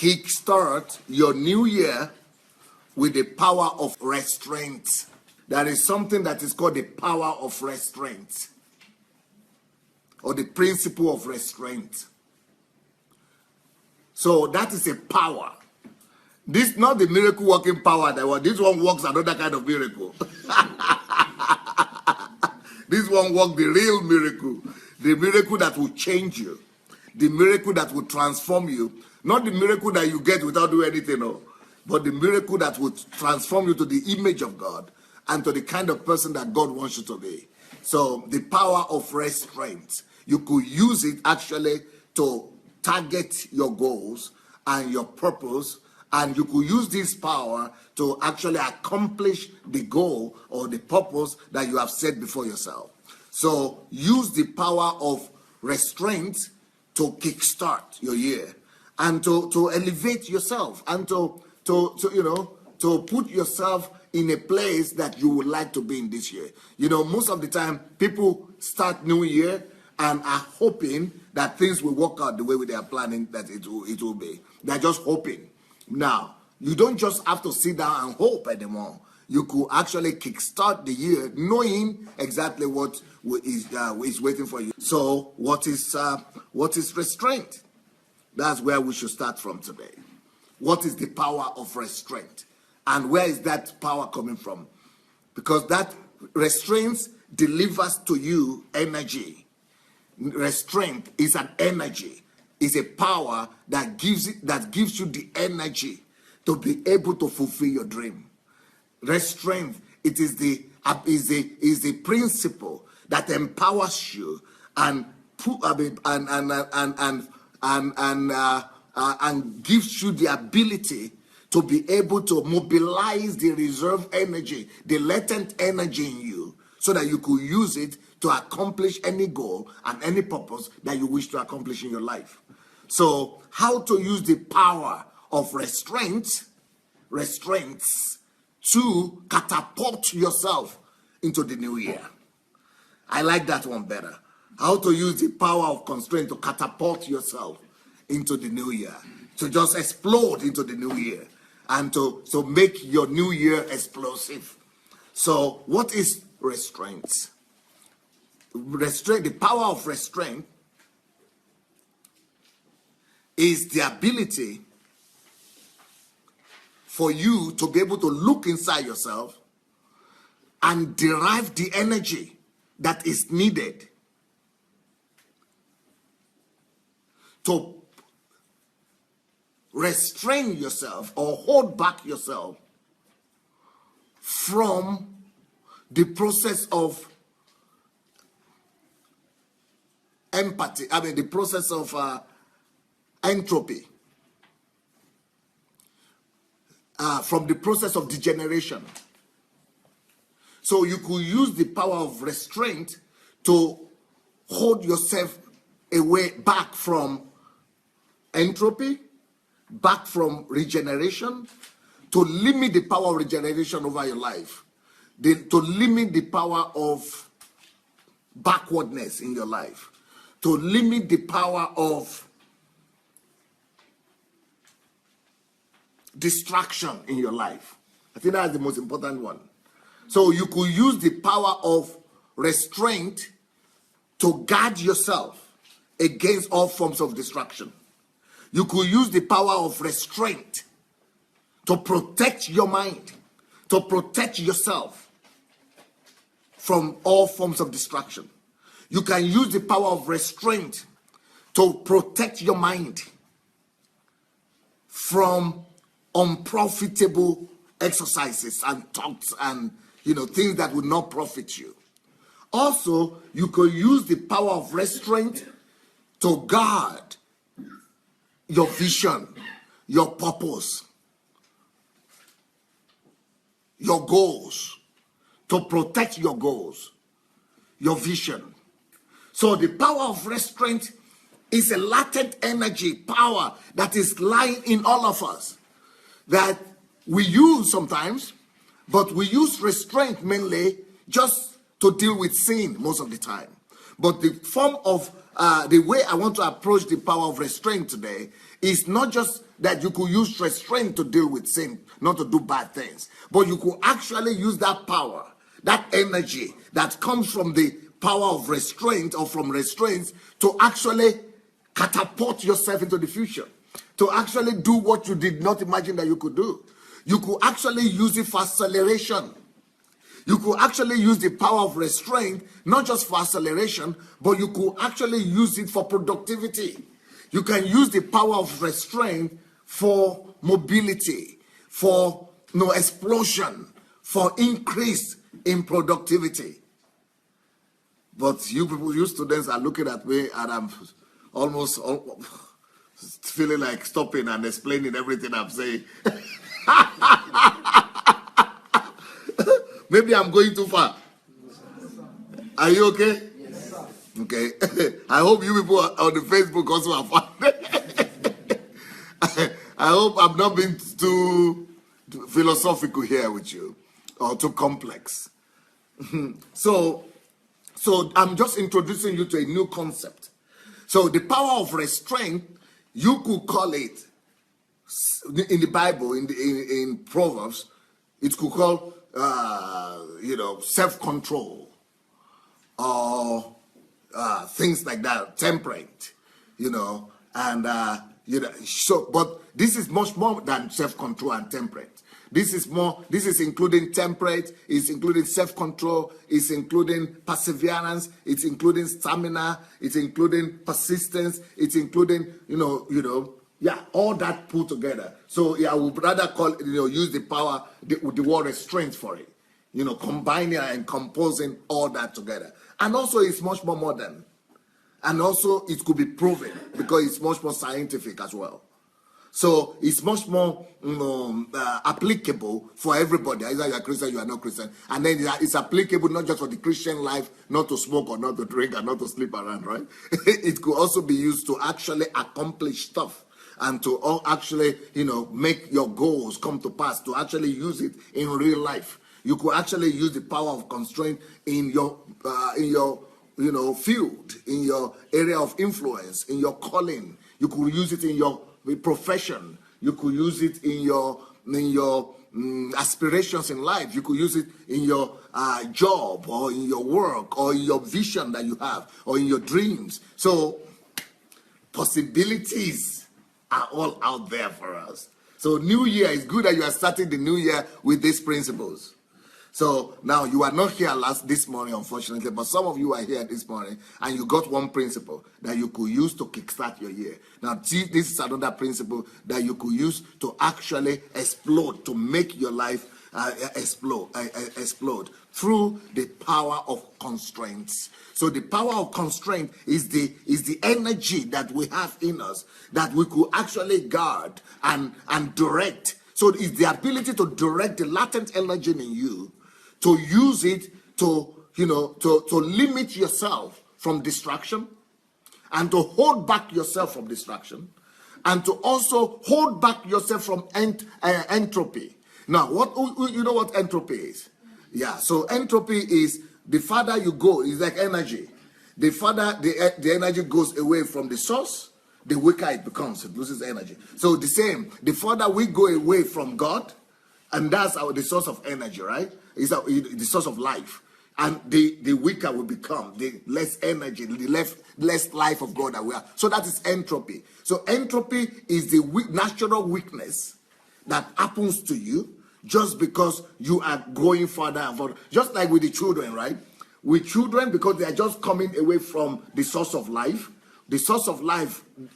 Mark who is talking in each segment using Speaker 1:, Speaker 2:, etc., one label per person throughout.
Speaker 1: kickstart your new year with the power of restraint. There is something that is called the power of restraint, or the principle of restraint. So that is a power. This not the miracle working power that was. This one works another kind of miracle. This one works the real miracle. The miracle that will change you. The miracle that will transform you. Not the miracle that you get without doing anything, no. But the miracle that will transform you to the image of God and to the kind of person that God wants you to be. So the power of restraint. You could use it actually to target your goals and your purpose, and you could use this power to actually accomplish the goal or the purpose that you have set before yourself. So use the power of restraint to kickstart your year and to elevate yourself and to put yourself in a place that you would like to be in this year. You know, most of the time people start new year and are hoping that things will work out the way they are planning that it will be. They're just hoping. Now, you don't just have to sit down and hope anymore. You could actually kickstart the year knowing exactly what is waiting for you. So, what is restraint? That's where we should start from today. What is the power of restraint? And where is that power coming from? Because that restraint delivers to you energy. Restraint is an energy, is a power that gives you the energy to be able to fulfill your dream. Restraint, it is the principle that empowers you and gives you the ability to be able to mobilize the reserve energy, the latent energy in you, so that you could use it to accomplish any goal and any purpose that you wish to accomplish in your life. So, how to use the power of restraints to catapult yourself into the new year. I like that one better. How to use the power of constraint to catapult yourself into the new year. To just explode into the new year. And to make your new year explosive. So, what is restraints? Restraint, the power of restraint is the ability for you to be able to look inside yourself and derive the energy that is needed to restrain yourself or hold back yourself from the process of empathy, the process of entropy, from the process of degeneration. So you could use the power of restraint to hold yourself away back from entropy, back from regeneration, to limit the power of regeneration over your life, to limit the power of backwardness in your life, to limit the power of distraction in your life. I think that's the most important one. So you could use the power of restraint to guard yourself against all forms of distraction. You could use the power of restraint to protect your mind, to protect yourself from all forms of distraction. You can use the power of restraint to protect your mind from unprofitable exercises and thoughts and things that would not profit you. Also, you could use the power of restraint to guard your vision, your purpose, your goals, to protect your goals, your vision. So the power of restraint is a latent energy, power that is lying in all of us that we use sometimes, but we use restraint mainly just to deal with sin most of the time. But the form of the way I want to approach the power of restraint today is not just that you could use restraint to deal with sin, not to do bad things, but you could actually use that power, that energy that comes from the power of restraint or from restraints to actually catapult yourself into the future, to actually do what you did not imagine that you could do. You could actually use it for acceleration. You could actually use the power of restraint, not just for acceleration, but you could actually use it for productivity. You can use the power of restraint for mobility, for explosion, for increase in productivity. But you people, you students are looking at me and I'm almost feeling like stopping and explaining everything I'm saying. Maybe I'm going too far. Are you okay? Yes, sir. Okay. I hope you people on the Facebook also are fine. I hope I'm not being too philosophical here with you or too complex. So I'm just introducing you to a new concept. So the power of restraint, you could call it in the Bible, in Proverbs, it could call self-control or things like that, temperate, but this is much more than self-control and temperate. This is including temperate, it's including self-control, it's including perseverance, it's including stamina, it's including persistence, it's including, all that put together. So I would rather use the power, the word restraint for it. Combining and composing all that together. And also it's much more modern. And also it could be proven because it's much more scientific as well. So it's much more applicable for everybody. Either you're Christian, you are not Christian. And then it's applicable not just for the Christian life, not to smoke or not to drink and not to sleep around, right? It could also be used to actually accomplish stuff and to actually, make your goals come to pass, to actually use it in real life. You could actually use the power of constraint in your field, in your area of influence, in your calling. You could use it in your profession. You could use it in your aspirations in life. You could use it in your job or in your work or in your vision that you have or in your dreams. So possibilities are all out there for us. So new year, it's good that you are starting the new year with these principles. So now you are not here this morning, unfortunately, but some of you are here this morning and you got one principle that you could use to kickstart your year. Now, this is another principle that you could use to actually explode, to make your life explode through the power of constraints. So the power of constraint is the energy that we have in us that we could actually guard and direct. So it's the ability to direct the latent energy in you, to use it to limit yourself from distraction and to hold back yourself from distraction and to also hold back yourself from entropy. Now, you know what entropy is? Yeah, so entropy is the farther you go, is like energy. The farther the energy goes away from the source, the weaker it becomes, it loses energy. So the same, the further we go away from God, and that's the source of energy, right? It's the source of life. And the weaker we become, the less energy, the less life of God that we are. So that is entropy. So entropy is the natural weakness that happens to you just because you are going further and further. Just like with the children, right? With children, because they are just coming away from the source of life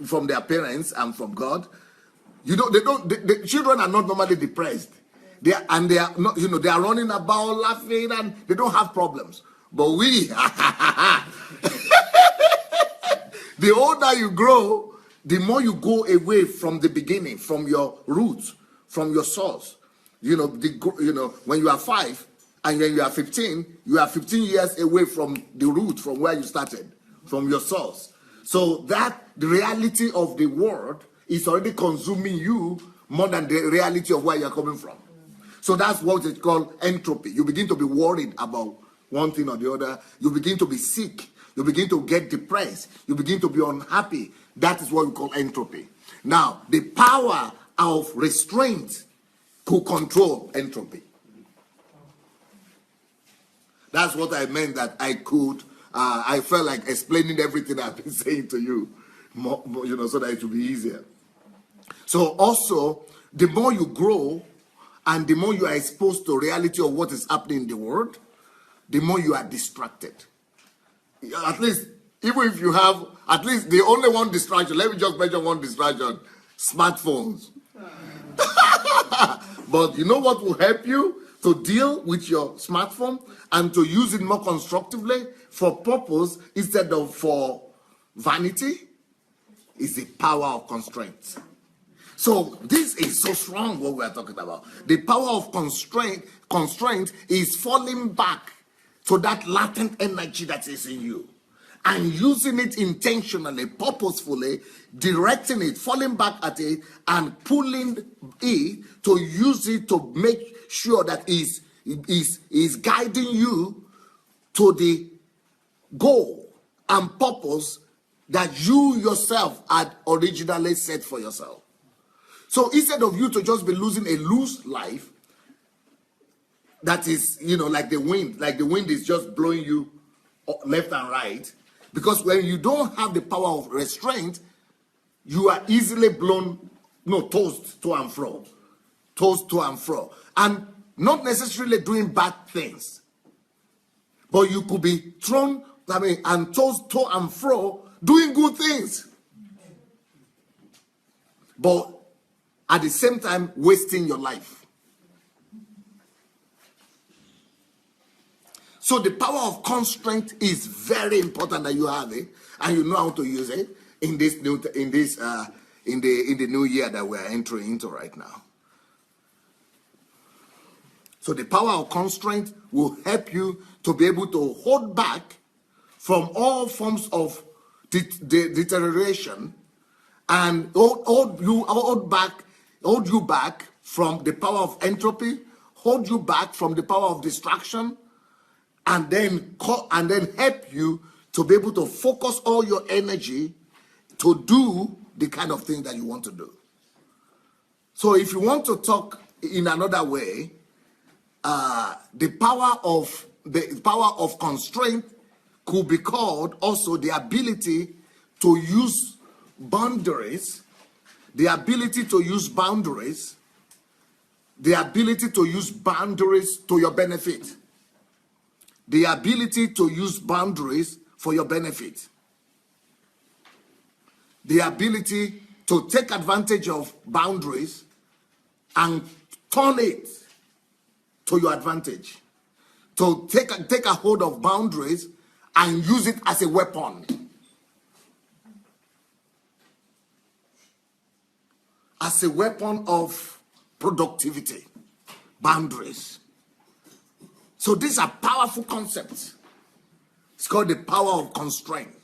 Speaker 1: from their parents and from God. The children are not normally depressed. They are not, they are running about laughing and they don't have problems. But we, the older you grow, the more you go away from the beginning, from your roots, from your source. When you are 5 and when you are 15, you are 15 years away from the root, from where you started, from your source. So that the reality of the world is already consuming you more than the reality of where you're coming from. So that's what it's called entropy. You begin to be worried about one thing or the other. You begin to be sick. You begin to get depressed. You begin to be unhappy. That is what we call entropy. Now, the power of restraint could control entropy. That's what I meant, that I could, I felt like explaining everything I've been saying to you, more, so that it will be easier. So also, the more you grow and the more you are exposed to reality of what is happening in the world, the more you are distracted. At least, even if you have, at least the only one distraction, let me just mention one distraction, smartphones. But you know what will help you to deal with your smartphone and to use it more constructively for purpose instead of for vanity? Is the power of constraint. So this is so strong what we are talking about. The power of constraint is falling back to that latent energy that is in you and using it intentionally, purposefully, directing it, falling back at it and pulling it to use it to make sure that is guiding you to the goal and purpose that you yourself had originally set for yourself. So instead of you to just be losing a loose life, that is, like the wind is just blowing you left and right, because when you don't have the power of restraint, you are easily blown, tossed to and fro, and not necessarily doing bad things, but you could be thrown, and tossed to and fro, doing good things, but at the same time wasting your life. So the power of constraint is very important that you have it and you know how to use it in the new year that we are entering into right now. So the power of constraint will help you to be able to hold back from all forms of deterioration and hold you back from the power of entropy, hold you back from the power of distraction, and then help you to be able to focus all your energy to do the kind of thing that you want to do. So if you want to talk in another way, the power of constraint could be called also the ability to use boundaries, the ability to use boundaries to your benefit. The ability to use boundaries for your benefit. The ability to take advantage of boundaries and turn it to your advantage. To take a hold of boundaries and use it as a weapon. As a weapon of productivity. Boundaries. So these are powerful concepts. It's called the power of constraint.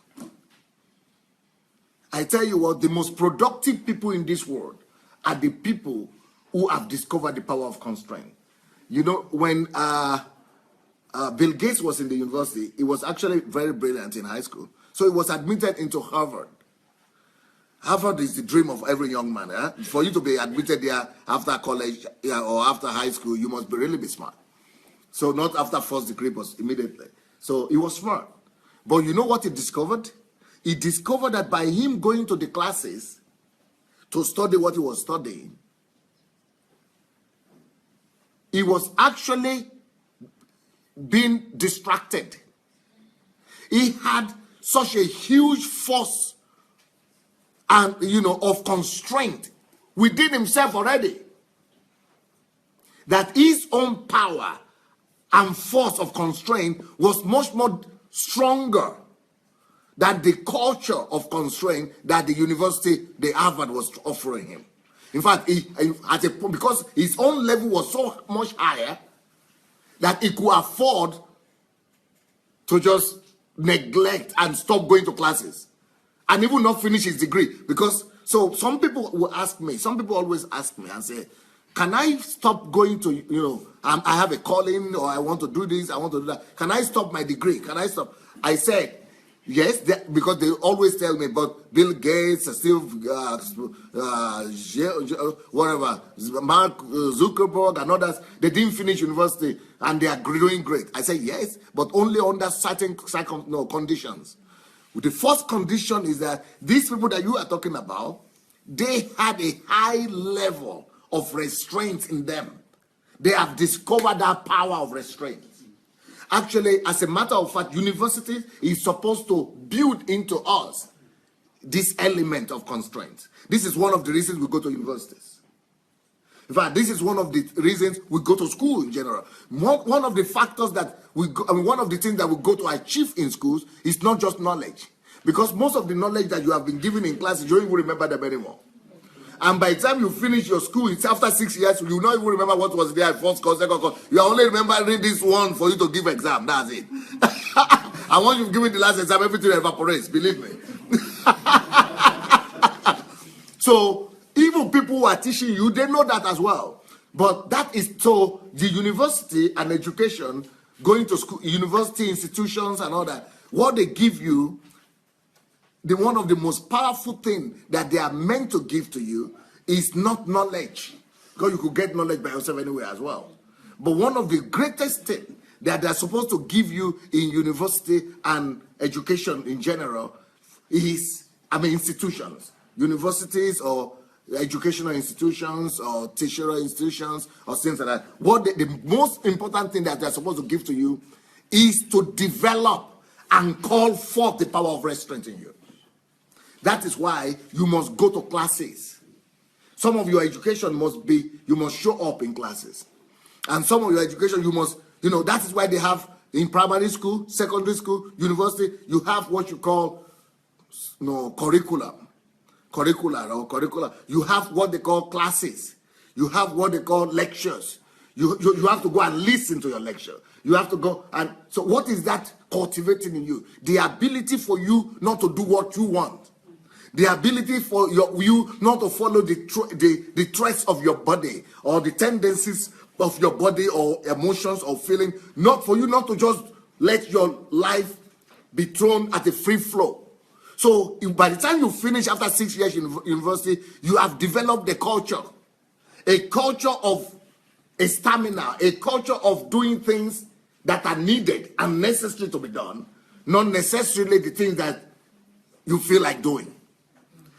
Speaker 1: I tell you what, the most productive people in this world are the people who have discovered the power of constraint. When Bill Gates was in the university, he was actually very brilliant in high school. So he was admitted into Harvard. Harvard is the dream of every young man. For you to be admitted there after college or after high school, you must really be smart. So not after first degree, but immediately. So he was smart. But you know what he discovered? He discovered that by him going to the classes to study what he was studying, he was actually being distracted. He had such a huge force and of constraint within himself already, that his own power and force of constraint was much more stronger than the culture of constraint that the university, the Harvard, was offering him. In fact, because his own level was so much higher that he could afford to just neglect and stop going to classes and even not finish his degree. So some people will ask me, some people always ask me and say, can I stop going to, I have a calling, or I want to do this, I want to do that. Can I stop my degree? Can I stop? I said, Yes, because they always tell me, but Bill Gates, Steve, whatever, Mark Zuckerberg and others, they didn't finish university and they are doing great. I say yes, but only under certain conditions. The first condition is that these people that you are talking about, they had a high level of restraint in them. They have discovered that power of restraint. Actually, as a matter of fact, university is supposed to build into us this element of constraint. This is one of the reasons we go to universities. In fact, this is one of the reasons we go to school in general. One of the factors that one of the things that we go to achieve in schools is not just knowledge. Because most of the knowledge that you have been given in class, you don't even remember them anymore. And by the time you finish your school, it's after 6 years, you will not even remember what was there, first course, second course. You are only remembering this one for you to give exam. That's it. And once you've given the last exam, everything evaporates, believe me. So even people who are teaching you, they know that as well. But that is so the university and education, going to school, university institutions and all that, what they give you, one of the most powerful things that they are meant to give to you is not knowledge, because you could get knowledge by yourself anywhere as well. But one of the greatest things that they're supposed to give you in university and education in general is, institutions, universities or educational institutions or tertiary institutions or things like that. What the most important thing that they're supposed to give to you is to develop and call forth the power of restraint in you. That is why you must go to classes. Some of your education must be, you must show up in classes. And some of your education, you must, that is why they have in primary school, secondary school, university, you have what you call curriculum. You have what they call classes. You have what they call lectures. You have to go and listen to your lecture. You have to go and, so what is that cultivating in you? The ability for you not to do what you want. The ability for you not to follow the threats of your body or the tendencies of your body or emotions or feeling. Not for you not to just let your life be thrown at a free flow. So by the time you finish after 6 years in university, you have developed a culture of a stamina, a culture of doing things that are needed and necessary to be done, not necessarily the things that you feel like doing.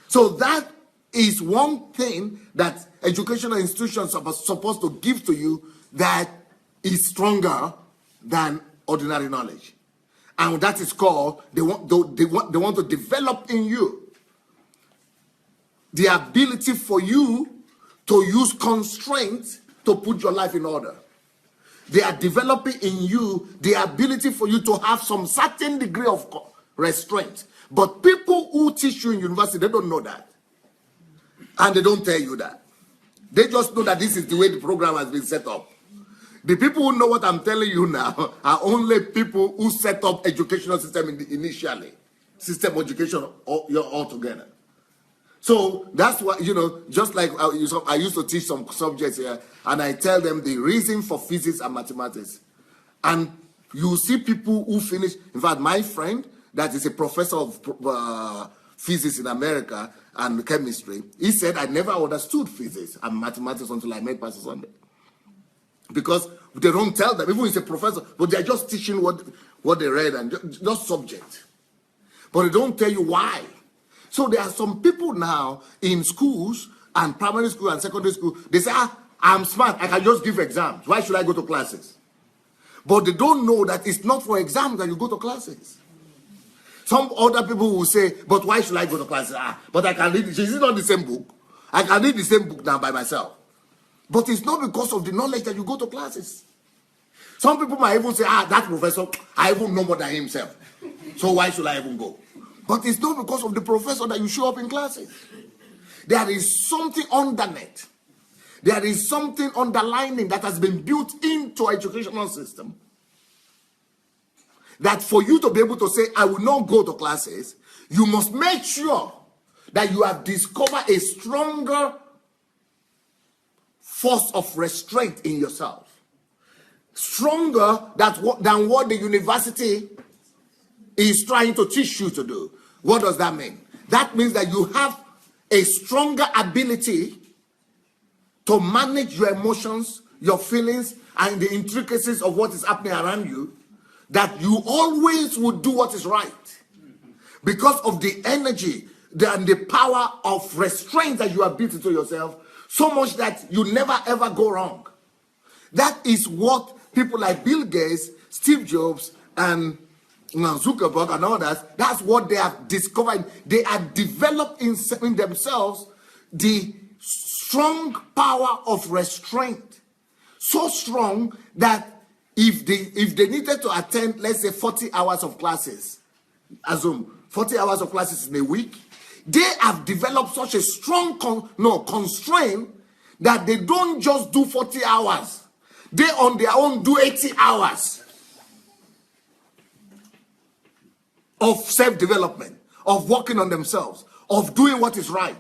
Speaker 1: So that is one thing that educational institutions are supposed to give to you that is stronger than ordinary knowledge. And that is called, they want to develop in you the ability for you to use constraints to put your life in order. They are developing in you the ability for you to have some certain degree of restraint. But people who teach you in university, they don't know that. And they don't tell you that. They just know that this is the way the program has been set up. The people who know what I'm telling you now are only people who set up educational system initially. System education altogether. So that's why, just like I used to teach some subjects here, and I tell them the reason for physics and mathematics. And you see people who finish, in fact, my friend, that is a professor of physics in America and chemistry, he said, I never understood physics and mathematics until I met Pastor Sunday. Because they don't tell them, even if it's a professor, but they're just teaching what they read and just subject. But they don't tell you why. So there are some people now in schools and primary school and secondary school, they say, I'm smart, I can just give exams. Why should I go to classes? But they don't know that it's not for exams that you go to classes. Some other people will say, but why should I go to classes? But I can read it. Is it not the same book? I can read the same book now by myself. But it's not because of the knowledge that you go to classes. Some people might even say, that professor, I even know more than himself. So why should I even go? But it's not because of the professor that you show up in classes. There is something underneath. There is something underlining that has been built into educational system. That for you to be able to say, I will not go to classes, you must make sure that you have discovered a stronger force of restraint in yourself. Stronger than what the university is trying to teach you to do. What does that mean? That means that you have a stronger ability to manage your emotions, your feelings, and the intricacies of what is happening around you, that you always would do what is right. Because of the energy and the power of restraint that you have built into yourself, so much that you never ever go wrong. That is what people like Bill Gates, Steve Jobs, and Zuckerberg and others, that's what they have discovered. They have developed in themselves the strong power of restraint. So strong that if they needed to attend, let's say 40 hours of classes, assume 40 hours of classes in a week, they have developed such a strong constraint that they don't just do 40 hours. They on their own do 80 hours of self-development, of working on themselves, of doing what is right.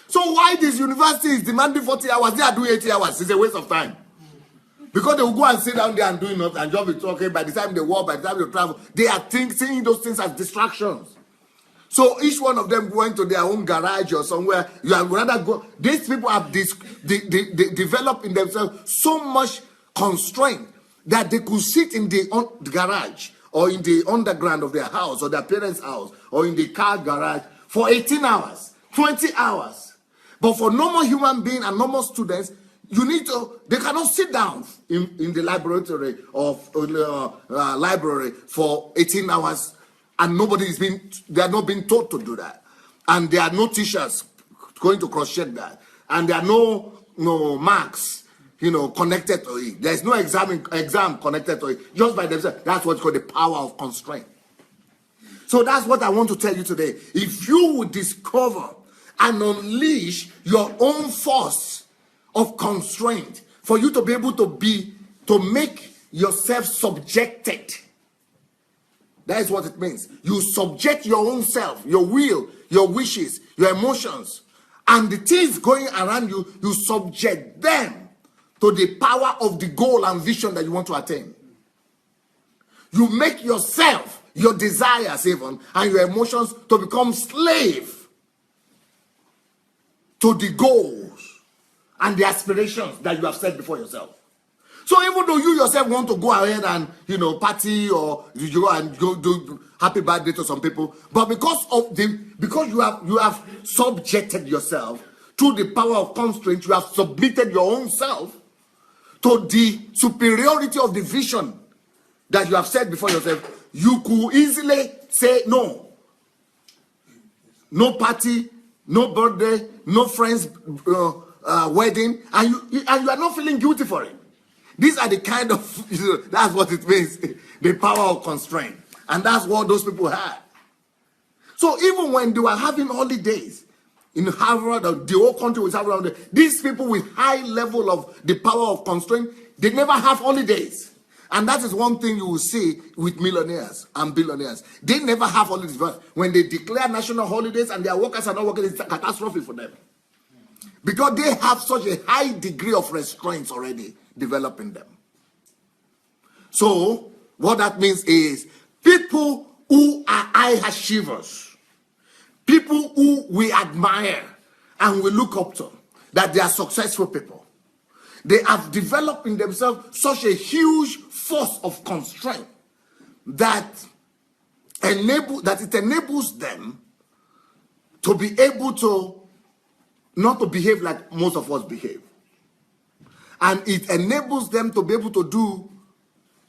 Speaker 1: So why this university is demanding 40 hours, they are doing 80 hours? It's a waste of time. Because they will go and sit down there and doing nothing and just be talking. By the time they walk, by the time they travel, they are seeing those things as distractions. So each one of them going to their own garage or somewhere, you are rather go. These people have developed in themselves so much constraint that they could sit in the garage or in the underground of their house or their parents' house or in the car garage for 18 hours, 20 hours. But for normal human being and normal students, they cannot sit down in the laboratory of library for 18 hours, and they are not being taught to do that. And there are no teachers going to cross-check that. And there are no marks connected to it. There's no exam connected to it. Just by themselves. That's what's called the power of constraint. So that's what I want to tell you today. If you would discover and unleash your own force of constraint for you to be able to make yourself subjected. That is what it means. You subject your own self, your will, your wishes, your emotions, and the things going around you, you subject them to the power of the goal and vision that you want to attain. You make yourself, your desires even, and your emotions to become slave to the goals and the aspirations that you have set before yourself. So even though you yourself want to go ahead and party, or you go and go do happy birthday to some people, but because you have subjected yourself through the power of constraint, you have submitted your own self to the superiority of the vision that you have set before yourself, you could easily say no. No party, no birthday, no friend's wedding, and you are not feeling guilty for it. These are the kind of, that's what it means, the power of constraint. And that's what those people had. So even when they were having holidays in Harvard, or the whole country was having holidays, these people with high level of the power of constraint, they never have holidays. And that is one thing you will see with millionaires and billionaires. They never have holidays. When they declare national holidays and their workers are not working, it's a catastrophe for them. Because they have such a high degree of restraints already developing them. So what that means is people who are high achievers, people who we admire and we look up to, that they are successful people, they have developed in themselves such a huge force of constraint that it enables them to be able to not to behave like most of us behave. And it enables them to be able to do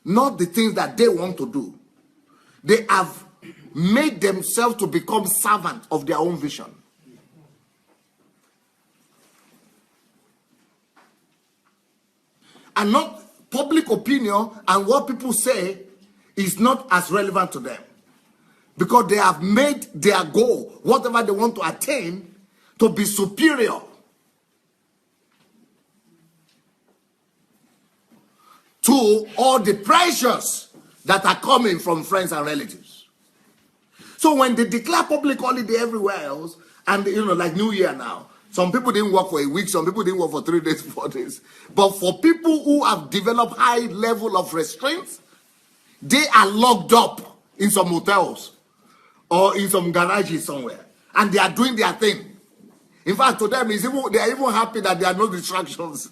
Speaker 1: not the things that they want to do. They have made themselves to become servants of their own vision. And not public opinion and what people say is not as relevant to them. Because they have made their goal, whatever they want to attain, to be superior to all the pressures that are coming from friends and relatives. So when they declare public holiday everywhere else, and like New Year now, some people didn't work for a week, some people didn't work for 3 days, 4 days. But for people who have developed high level of restraints, they are locked up in some hotels or in some garages somewhere, and they are doing their thing. In fact, to them, they are even happy that there are no distractions,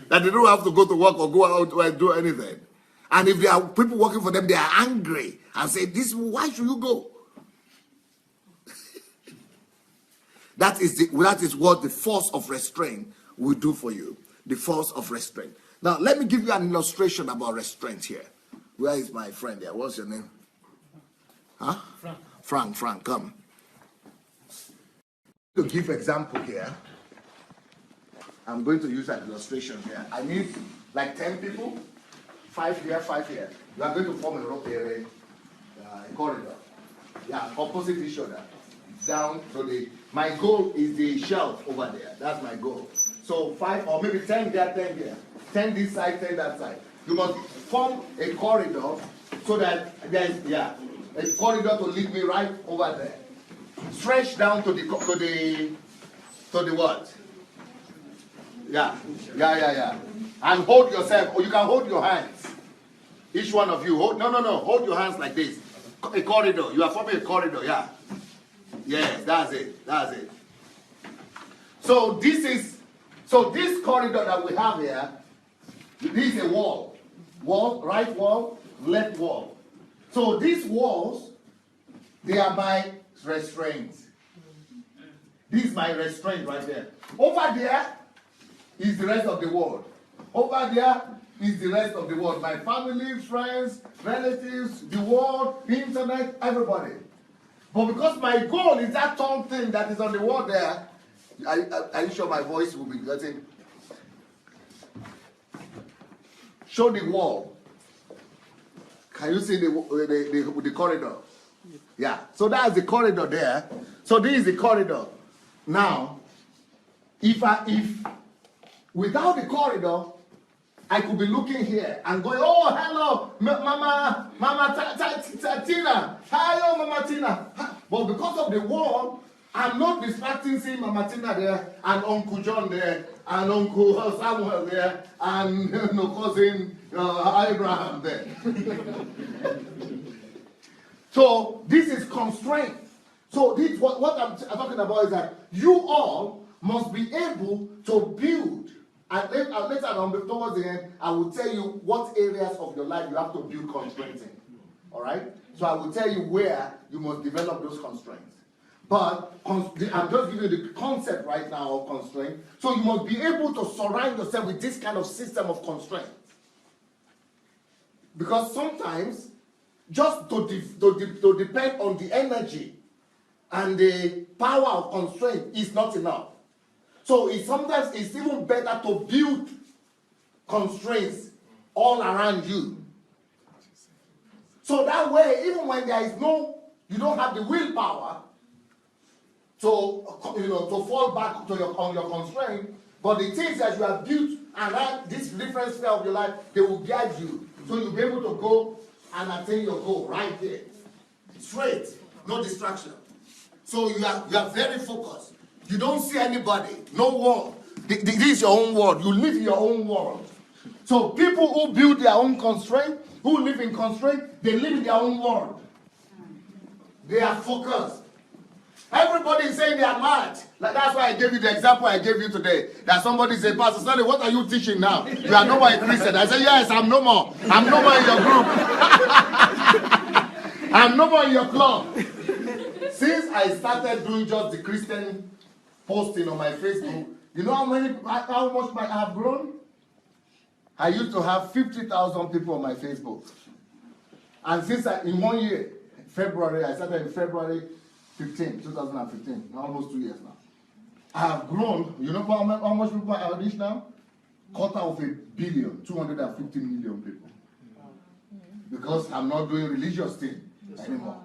Speaker 1: that they don't have to go to work or go out or do anything. And if there are people working for them, they are angry and say, why should you go? That is what the force of restraint will do for you. The force of restraint. Now, let me give you an illustration about restraint here. Where is my friend there? What's your name? Huh? Frank, come. To give example here, I'm going to use an illustration here. I need like 10 people, 5 here, 5 here. You are going to form a rope area, a corridor. Yeah, opposite each other. Down to my goal is the shelf over there. That's my goal. So 5 or maybe 10 there, 10 here. 10 this side, 10 that side. You must form a corridor so that there's a corridor to lead me right over there. Stretch down to the what? Yeah. And hold yourself, or you can hold your hands. Each one of you, hold your hands like this. A corridor. You are forming a corridor, yeah. Yes, that's it. So this corridor that we have here, this is a wall. Right wall, left wall. So these walls, they are my restraints. This is my restraint right there. Over there is the rest of the world. Over there is the rest of the world. My family, friends, relatives, the world, the internet, everybody. But because my goal is that tall thing that is on the wall there, are you sure my voice will be getting? Show the wall. Can you see the corridor? Yeah. So that's the corridor there. So this is the corridor. Now, if without the corridor, I could be looking here and going, oh, hello, Mama Tina. Hello, Mama Tina. But because of the wall, I'm not distracting seeing Mama Tina there and Uncle John there and Uncle Samuel there and cousin Abraham there. So this is constraint. So this what I'm talking about is that you all must be able to build. And later on, towards the end, I will tell you what areas of your life you have to build constraints in. All right? So I will tell you where you must develop those constraints. But I'm just giving you the concept right now of constraint. So you must be able to surround yourself with this kind of system of constraints. Because sometimes, just to depend on the energy and the power of constraint is not enough. So sometimes it's even better to build constraints all around you. So that way, even when you don't have the willpower to fall back on your constraint, but the things that you have built around this different sphere of your life, they will guide you. So you'll be able to go and attain your goal right there. Straight, no distraction. So you are very focused. You don't see anybody, no world. This is your own world. You live in your own world. So people who build their own constraint, who live in constraint, they live in their own world. They are focused. Everybody is saying they are mad. That's why I gave you the example I gave you today. That somebody said, Pastor Stanley, what are you teaching now? You are no more a Christian. I said, yes, I'm no more. I'm no more in your group. I'm no more in your club. Since I started doing just the Christian posting on my Facebook, you know how much I have grown? I used to have 50,000 people on my Facebook. And since in 1 year, February, I started in February 2015, almost 2 years now. I have grown. You know how much people I have reached now? 250 million, 250 million people. Because I'm not doing religious thing anymore.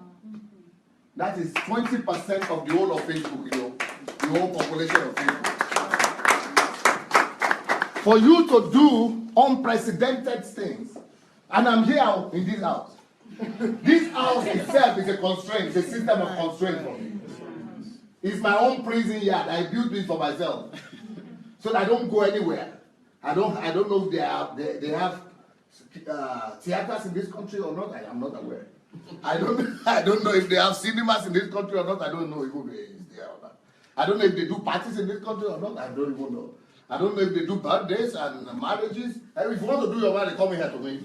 Speaker 1: That is 20% of the whole of Facebook, the whole population of Facebook. For you to do unprecedented things, and I'm here in this house. This house itself is a constraint, it's a system of constraint for me. It's my own prison yard. I built this for myself. So that I don't go anywhere. I don't know if they have theaters in this country or not. I am not aware. I don't know if they have cinemas in this country or not. I don't know if it's there or not. I don't know if they do parties in this country or not. I don't even know. I don't know if they do birthdays and marriages. And if you want to do your wedding, come here to me.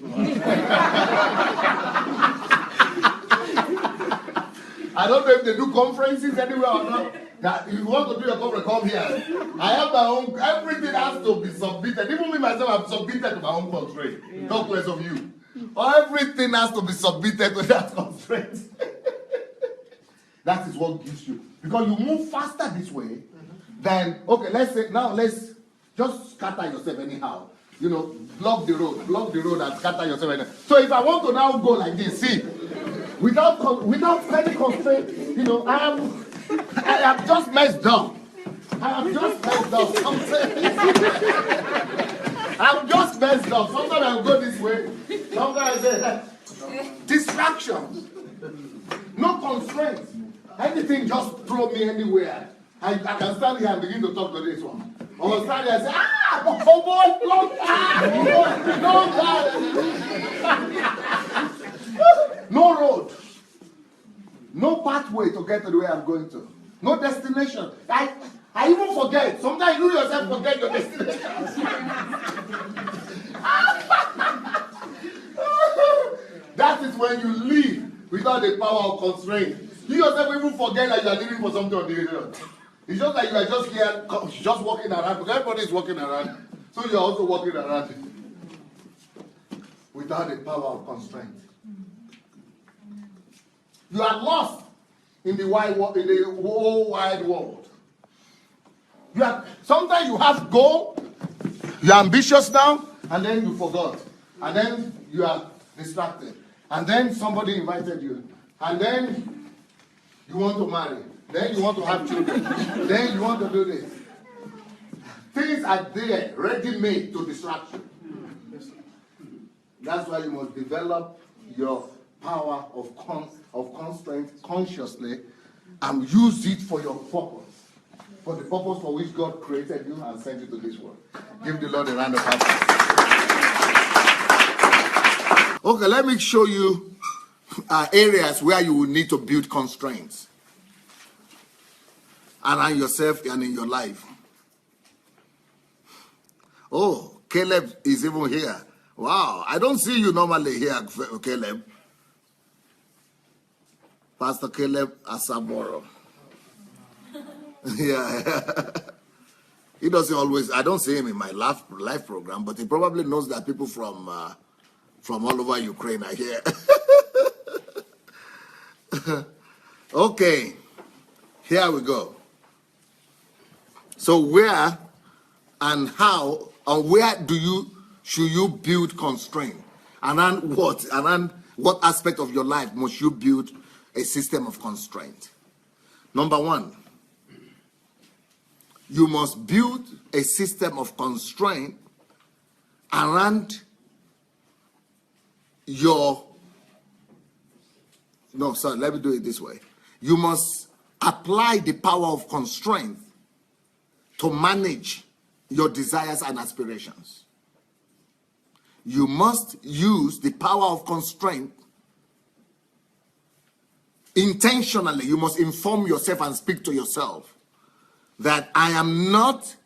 Speaker 1: I don't know if they do conferences anywhere or not. That if you want to do your conference, come here. I have my own, everything has to be submitted. Even me myself, I'm submitted to my own constraint. Yeah. Talk less of you. Everything has to be submitted to that constraint. That is what gives you. Because you move faster this way than, okay, let's say, now let's just scatter yourself anyhow. You know, block the road and scatter yourself anyhow. So if I want to now go like this, see, without any constraint, you know, I have just messed up. I'm just messed up. Sometimes I'll go this way. Sometimes I say, distractions. No constraints. Anything just throw me anywhere. I can stand here and begin to talk to this one. Or stand here and say, oh boy, no road. No pathway to get to the way I'm going to. No destination. I even forget. Sometimes you yourself forget your destination. That is when you live without the power of constraint. You yourself even forget that you are living for something on the road. It's just like you are just here, just walking around, because everybody is walking around. So you are also walking around without the power of constraint. You are lost in the whole wide world. Sometimes you have goal, you are ambitious now, and then you forgot. And then you are distracted. And then somebody invited you. And then you want to marry. Then you want to have children. Then you want to do this. Things are there, ready-made to distract you. That's why you must develop your power of constraint consciously and use it for your purpose. For the purpose for which God created you and sent you to this world. Give the Lord a round of applause. Okay, let me show you areas where you will need to build constraints around yourself and in your life. Oh, Caleb is even here. Wow, I don't see you normally here, Caleb. Pastor Caleb Asaboro. Yeah. He doesn't always, I don't see him in my live program, but he probably knows that people from all over Ukraine are here. Okay, here we go. So where and how and where should you build constraint? And then what? And then what aspect of your life must you build a system of constraint? Number one, you must build a system of constraint around let me do it this way. You must apply the power of constraint to manage your desires and aspirations. You must use the power of constraint intentionally. You must inform yourself and speak to yourself that I am not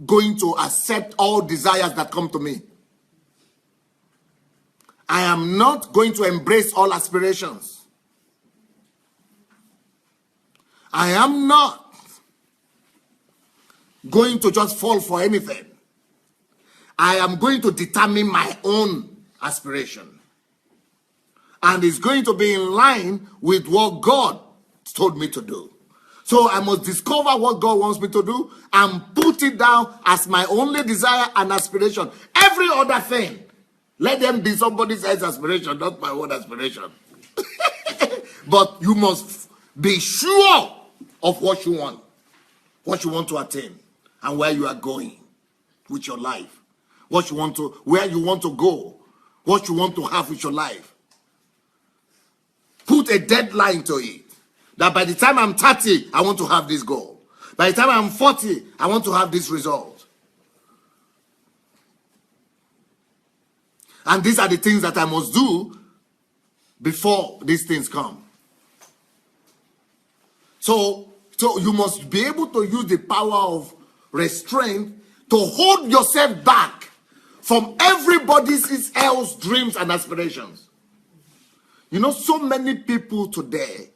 Speaker 1: going to accept all desires that come to me. I am not going to embrace all aspirations. I am not going to just fall for anything. I am going to determine my own aspiration. And it's going to be in line with what God told me to do. So I must discover what God wants me to do and put it down as my only desire and aspiration. Every other thing, let them be somebody else's aspiration, not my own aspiration. But you must be sure of what you want to attain, and where you are going with your life, where you want to go, what you want to have with your life. Put a deadline to it. That by the time I'm 30, I want to have this goal. By the time I'm 40, I want to have this result. And these are the things that I must do before these things come. So you must be able to use the power of restraint to hold yourself back from everybody else's dreams and aspirations. You know, so many people today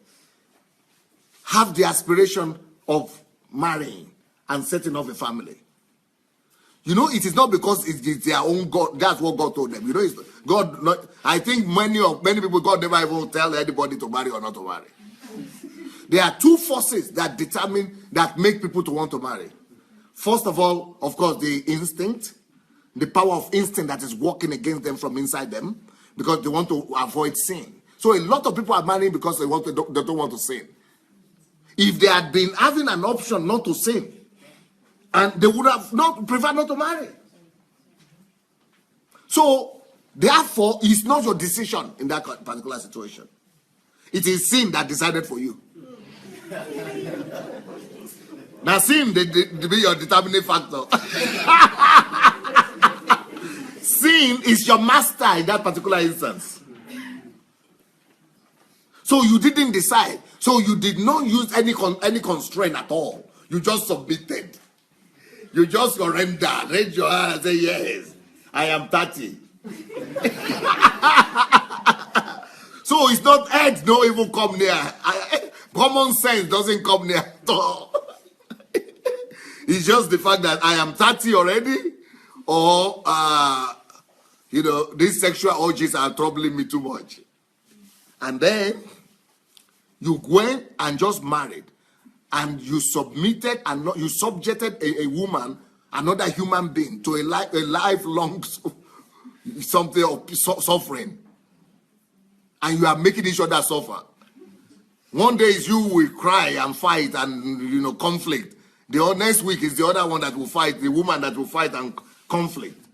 Speaker 1: have the aspiration of marrying and setting up a family. You know, it is not because it's their own God. That's what God told them. You know, it's God. Not, I think many people, God never even tell anybody to marry or not to marry. There are two forces that make people to want to marry. First of all, of course, the instinct, the power of instinct that is working against them from inside them, because they want to avoid sin. So a lot of people are marrying because they don't want to sin. If they had been having an option not to sin, and they would have preferred not to marry. So, therefore, it's not your decision in that particular situation. It is sin that decided for you. Now, sin they be your determining factor. Sin is your master in that particular instance. So you didn't decide. So you did not use any constraint at all. You just submitted. You just surrender. Raise your hand and say, yes, I am 30. So it's not head, don't even come near. Common sense doesn't come near at all. It's just the fact that I am 30 already, or, you know, these sexual urges are troubling me too much. And then you went and just married, and you submitted and you subjected a woman, another human being, to a lifelong something of suffering. And you are making each other suffer. One day is you will cry and fight and, you know, conflict. The next week is the other one that will fight, the woman that will fight and conflict.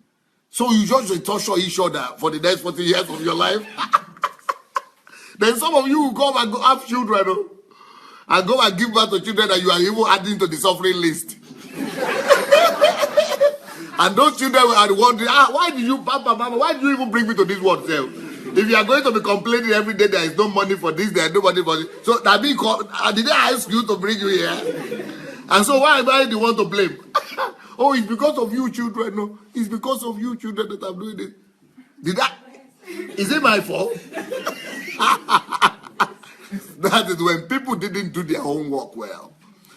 Speaker 1: So you just torture each other for the next 40 years of your life. Then some of you will come and go have children, and go and give birth to children that you are even adding to the suffering list. And those children are wondering, why did you, Papa, Mama, why did you even bring me to this world, self? If you are going to be complaining every day, there is no money for this, there is no money for this. So that means, did I ask you to bring you here? And so why am I the one to blame? Oh, it's because of you children. No, it's because of you children that I'm doing it. Is it my fault? That is when people didn't do their homework well.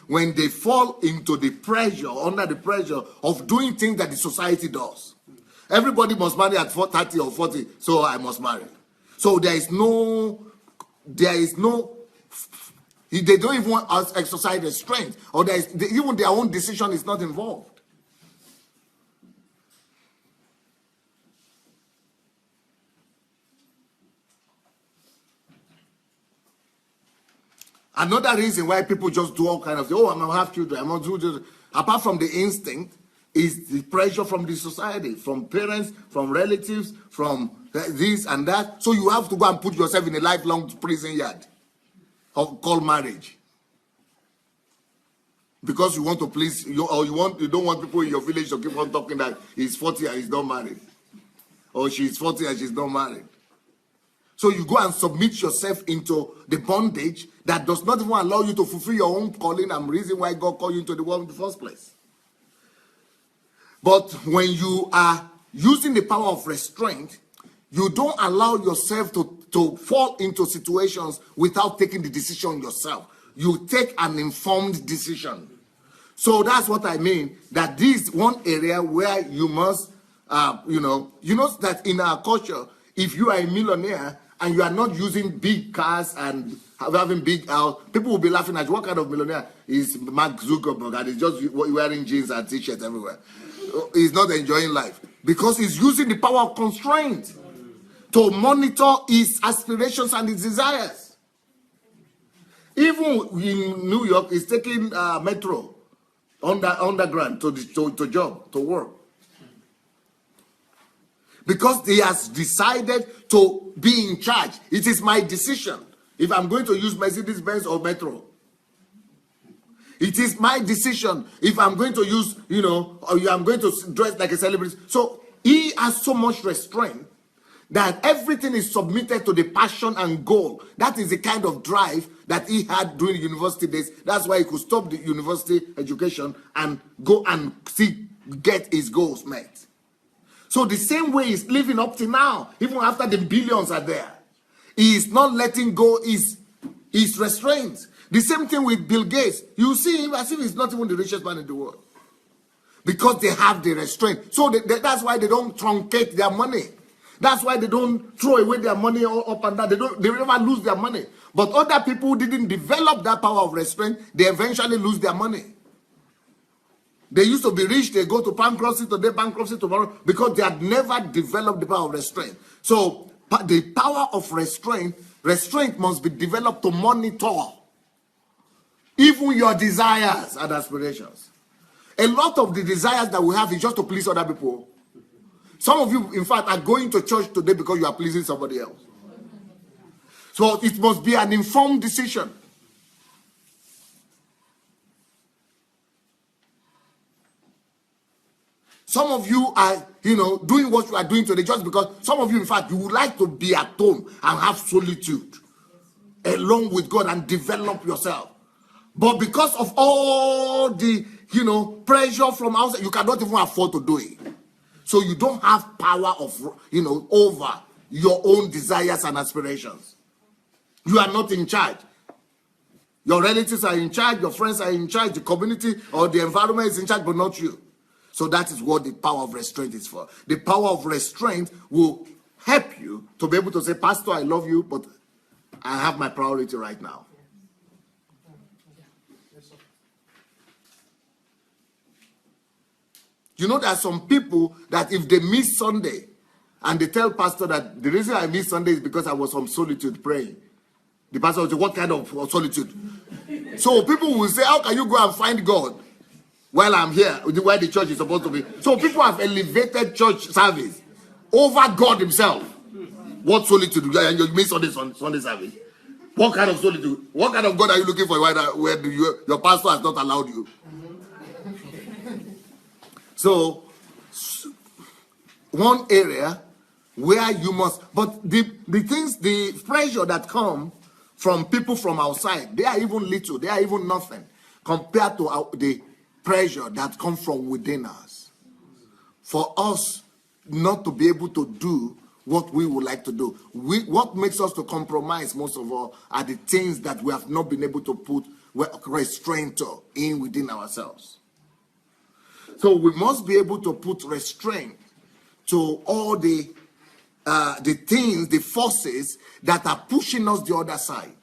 Speaker 1: When they fall into the pressure, under the pressure of doing things that the society does. Everybody must marry at 30 or 40, so I must marry. So they don't even exercise their strength, or even their own decision is not involved. Another reason why people just do all kind of, I'm going to have children, I'm going to do this, apart from the instinct, is the pressure from the society, from parents, from relatives, from this and that. So you have to go and put yourself in a lifelong prison yard called marriage. Because you want to please, you don't want people in your village to keep on talking that he's 40 and he's not married. Or she's 40 and she's not married. So you go and submit yourself into the bondage that does not even allow you to fulfill your own calling and reason why God called you into the world in the first place. But when you are using the power of restraint, you don't allow yourself to fall into situations without taking the decision yourself. You take an informed decision. So that's what I mean, that this one area where you must, you know that in our culture, if you are a millionaire and you are not using big cars and having big house, people will be laughing at you. What kind of millionaire is Mark Zuckerberg and he's just wearing jeans and t-shirts everywhere? He's not enjoying life because he's using the power of constraint to monitor his aspirations and his desires. Even in New York, he's taking metro underground to work. Because he has decided to be in charge. It is my decision if I'm going to use Mercedes-Benz or metro. It is my decision if I'm going to use, or I'm going to dress like a celebrity. So he has so much restraint that everything is submitted to the passion and goal. That is the kind of drive that he had during the university days. That's why he could stop the university education and go and get his goals met. So the same way he's living up to now, even after the billions are there. He is not letting go his restraints. The same thing with Bill Gates. You see him as if he's not even the richest man in the world. Because they have the restraint. So that's why they don't truncate their money. That's why they don't throw away their money all up and down. They never lose their money. But other people who didn't develop that power of restraint, they eventually lose their money. They used to be rich, they go to bankruptcy today, bankruptcy tomorrow, because they had never developed the power of restraint. So the power of restraint must be developed to monitor even your desires and aspirations. A lot of the desires that we have is just to please other people. Some of you, in fact, are going to church today because you are pleasing somebody else. So it must be an informed decision. Some of you are, doing what you are doing today just because some of you, in fact, you would like to be at home and have solitude along with God and develop yourself. But because of all the, pressure from outside, you cannot even afford to do it. So you don't have power of, over your own desires and aspirations. You are not in charge. Your relatives are in charge, your friends are in charge, the community or the environment is in charge, but not you. So that is what the power of restraint is for. The power of restraint will help you to be able to say, Pastor, I love you, but I have my priority right now. There are some people that if they miss Sunday and they tell pastor that the reason I missed Sunday is because I was on solitude praying. The pastor will say, what kind of solitude? So people will say, how can you go and find God while I'm here, where the church is supposed to be? So people have elevated church service over God himself. What solitude? And you miss Sunday service. What kind of solitude? What kind of God are you looking for where your pastor has not allowed you? So, one area where you must, but the pressure that come from people from outside, they are even little, they are even nothing compared to the pressure that comes from within us. For us not to be able to do what we would like to do. What makes us to compromise most of all are the things that we have not been able to put restraint in within ourselves. So we must be able to put restraint to all the things, the forces that are pushing us the other side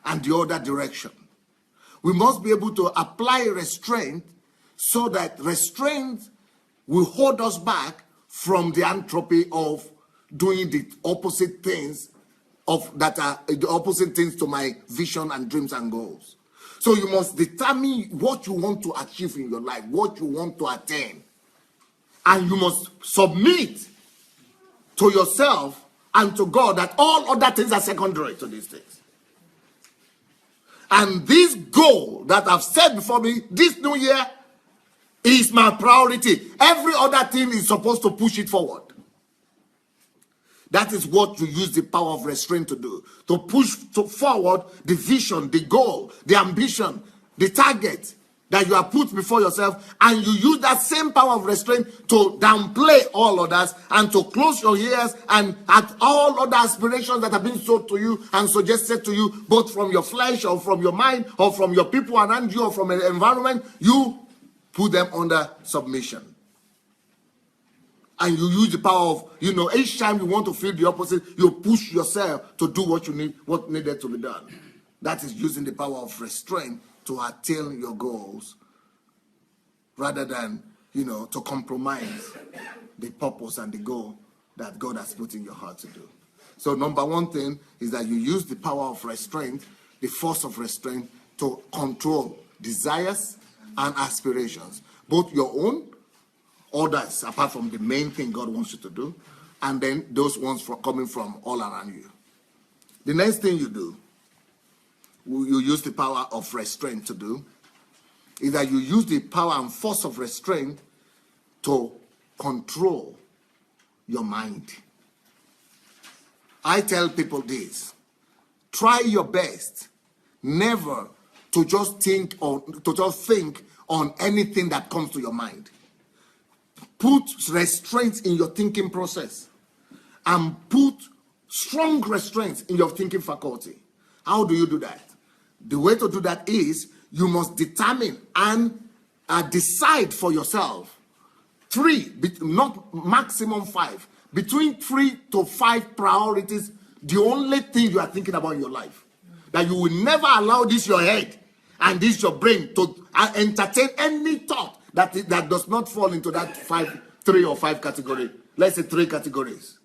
Speaker 1: and the other direction. We must be able to apply restraint so that restraint will hold us back from the entropy of doing the opposite things that are the opposite things to my vision and dreams and goals. So you must determine what you want to achieve in your life, what you want to attain. And you must submit to yourself and to God that all other things are secondary to these things. And this goal that I've set before me this new year is my priority. Every other thing is supposed to push it forward. That is what you use the power of restraint to do. To push forward the vision, the goal, the ambition, the target that you have put before yourself. And you use that same power of restraint to downplay all others and to close your ears and at all other aspirations that have been sold to you and suggested to you, both from your flesh or from your mind or from your people around you or from an environment, you put them under submission. And you use the power of, each time you want to feel the opposite, you push yourself to do what needed to be done. That is using the power of restraint to attain your goals rather than, to compromise the purpose and the goal that God has put in your heart to do. So number one thing is that you use the power of restraint, the force of restraint, to control desires and aspirations, both your own, others, apart from the main thing God wants you to do, and then those ones coming from all around you. The next thing you do, you use the power of restraint to do, is that you use the power and force of restraint to control your mind. I tell people this. Try your best never to just think on anything that comes to your mind. Put restraints in your thinking process and put strong restraints in your thinking faculty. How do you do that? The way to do that is you must determine and decide for yourself 3, not maximum 5, between 3 to 5 priorities, the only thing you are thinking about in your life. That you will never allow this your head and this your brain to entertain any thought that does not fall into that 3 or 5 category. Let's say 3 categories.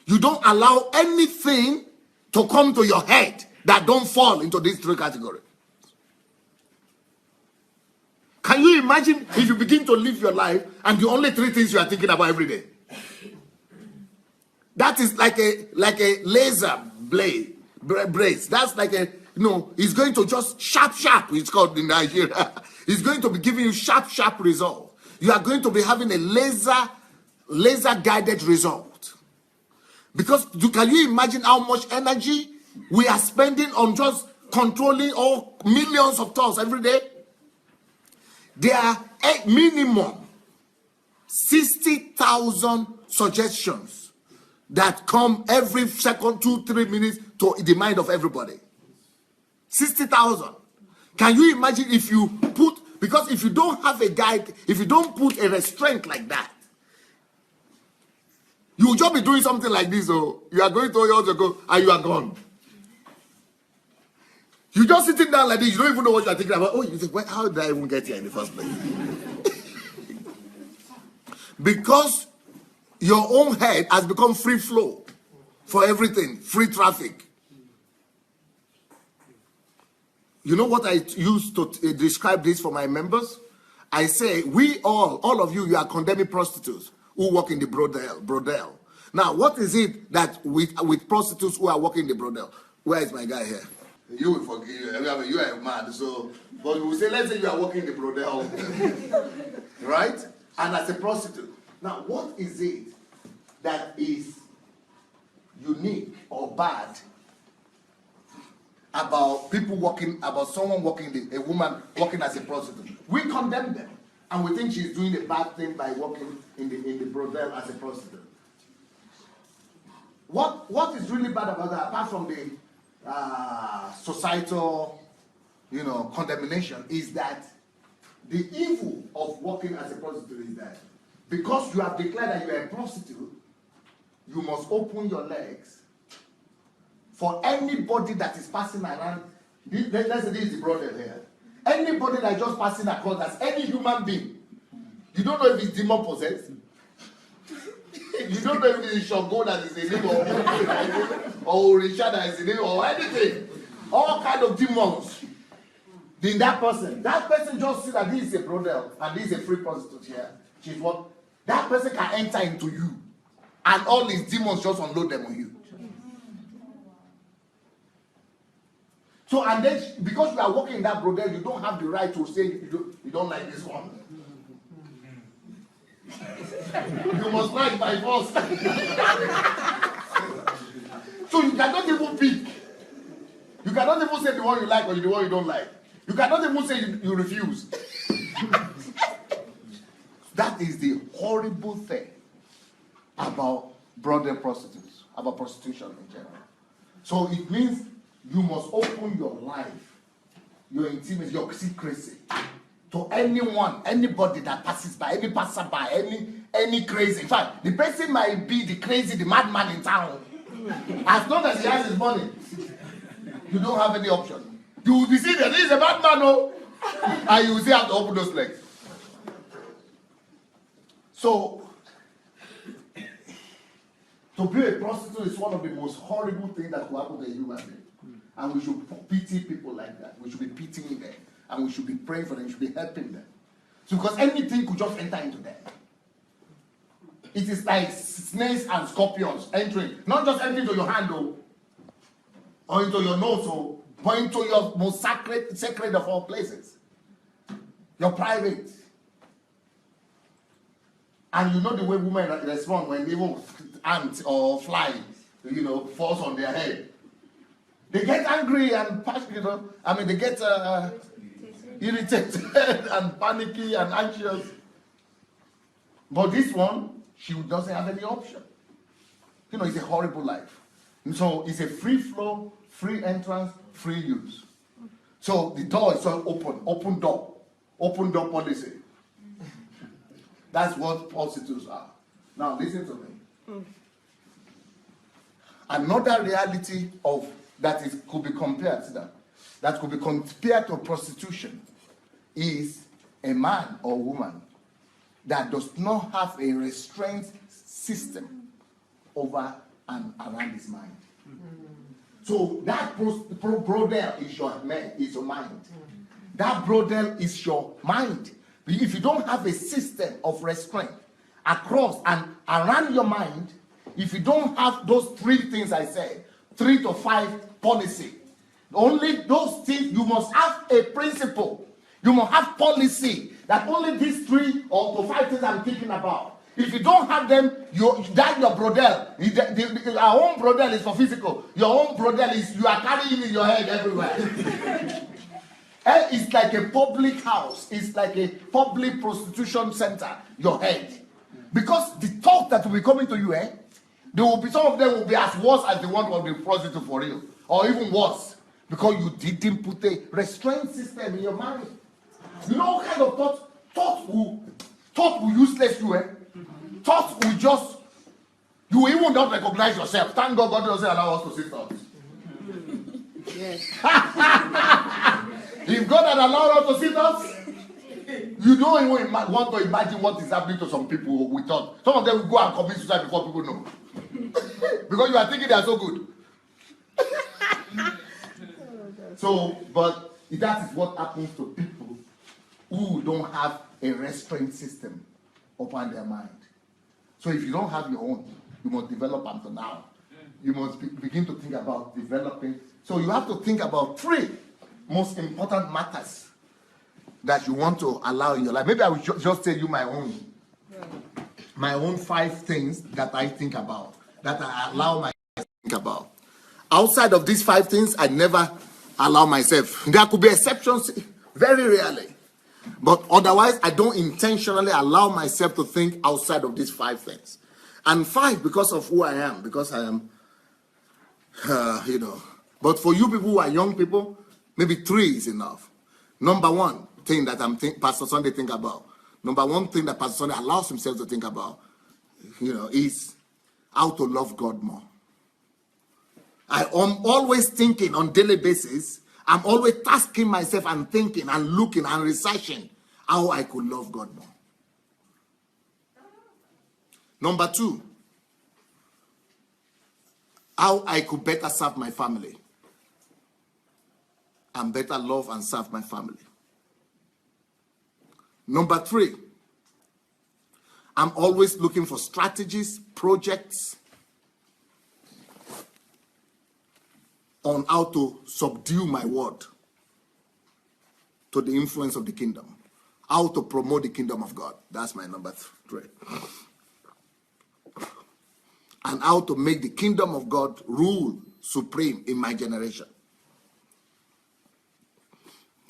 Speaker 1: You don't allow anything to come to your head that don't fall into these 3 categories. Can you imagine if you begin to live your life and the only 3 things you are thinking about every day? That is like a laser blade brace. That's like it's going to just sharp, it's called in Nigeria. It's going to be giving you sharp result. You are going to be having a laser guided result. Because can you imagine how much energy we are spending on just controlling all millions of thoughts every day? There are minimum 60,000 suggestions that come every second, 2-3 minutes to the mind of everybody. 60,000. Can you imagine if you put, because if you don't have a guide, if you don't put a restraint like that, you will just be doing something like this, so you are going to yours go and you are gone. You just sitting down like this, you don't even know what you are thinking about. Oh, you think, well, how did I even get here in the first place? Because your own head has become free flow for everything, free traffic. You know what I use to describe this for my members? I say, we all of you are condemning prostitutes who work in the brodel. Now, what is it that with prostitutes who are working in the brodel? Where is my guy here? You will forgive. You are mad. So, but we will say, let's say you are working in the brodel, right? And as a prostitute. Now, what is it that is unique or bad about people working, about someone working, a woman working as a prostitute? We condemn them, and we think she's doing a bad thing by working in the brodel as a prostitute. What is really bad about that, apart from the societal, condemnation, is that the evil of working as a prostitute is that because you have declared that you are a prostitute, you must open your legs for anybody that is passing around. Let's say this is the brother here. Anybody that is just passing across, as any human being, you don't know if it's demon possessed. You don't know if it's Shogo that is in it, or Richard that is in it, or anything. All kind of demons in that person. That person just see that this is a brother and this is a free prostitute here. She's what? That person can enter into you, and all his demons just unload them on you. So, and then because you are working in that brodel, you don't have the right to say you don't like this one. You must like by force. So you cannot even pick. You cannot even say the one you like or the one you don't like. You cannot even say you refuse. That is the horrible thing about brother prostitutes, about prostitution in general. So it means you must open your life, your intimacy, your secrecy to anyone, anybody that passes by, any passerby, any crazy. In fact, the person might be the crazy, the madman in town. As long as he has his money, you don't have any option. You will be seeing that this is a madman, no? And you will still have to open those legs. So, to be a prostitute is one of the most horrible things that will happen to a human being. And we should pity people like that. We should be pitying them. And we should be praying for them. We should be helping them. So, because anything could just enter into them. It is like snakes and scorpions entering. Not just entering to your hand, though, or into your nose, but into your most sacred of all places. Your private. And you know the way women respond when even ants or fly falls on their head. They get angry and they get irritated and panicky and anxious. But this one, she doesn't have any option. It's a horrible life. And so it's a free flow, free entrance, free use. So the door is all open door policy. That's what prostitutes are. Now listen to me. Another reality could be compared to prostitution is a man or woman that does not have a restraint system over and around his mind. So that brothel is your mind. That brothel is your mind. If you don't have a system of restraint across and around your mind, if you don't have those three things I said, 3 to 5 policy, only those things, you must have a principle. You must have policy that only these 3 or to 5 things I'm thinking about. If you don't have them, that's your brothel. Our own brothel is for physical. Your own brothel is you are carrying in your head everywhere. It's like a public house. It's like a public prostitution center. Your head, because the thought that will be coming to you, there will be some of them will be as worse as the one who will be prostitute for real, or even worse, because you didn't put a restraint system in your mind. You know what kind of thought will useless you, Thoughts will just, you even don't recognize yourself. Thank God God doesn't allow us to see thoughts. Yes. If God had allowed us to see thoughts, you don't even want to imagine what is happening to some people with thoughts. Some of them will go and commit suicide before people know. Because you are thinking they are so good. But that is what happens to people who don't have a restraint system upon their mind. So if you don't have your own, you must develop until now. You must begin to think about developing. So you have to think about 3 most important matters that you want to allow in your life. Maybe I will just tell you my own 5 things that I think about, that I allow myself to think about. Outside of these 5 things, I never allow myself. There could be exceptions, very rarely. But otherwise, I don't intentionally allow myself to think outside of these 5 things. And 5 because of who I am, because I am, But for you people who are young people, maybe 3 is enough. Number 1 thing that Pastor Sunday think about. Number 1 thing that Pastor Sunday allows himself to think about, is how to love God more. I am always thinking on daily basis. I'm always tasking myself and thinking and looking and researching how I could love God more. Number 2, how I could better serve my family and better love and serve my family. Number 3, I'm always looking for strategies, projects on how to subdue my word to the influence of the kingdom. How to promote the kingdom of God. That's my number 3. And how to make the kingdom of God rule supreme in my generation.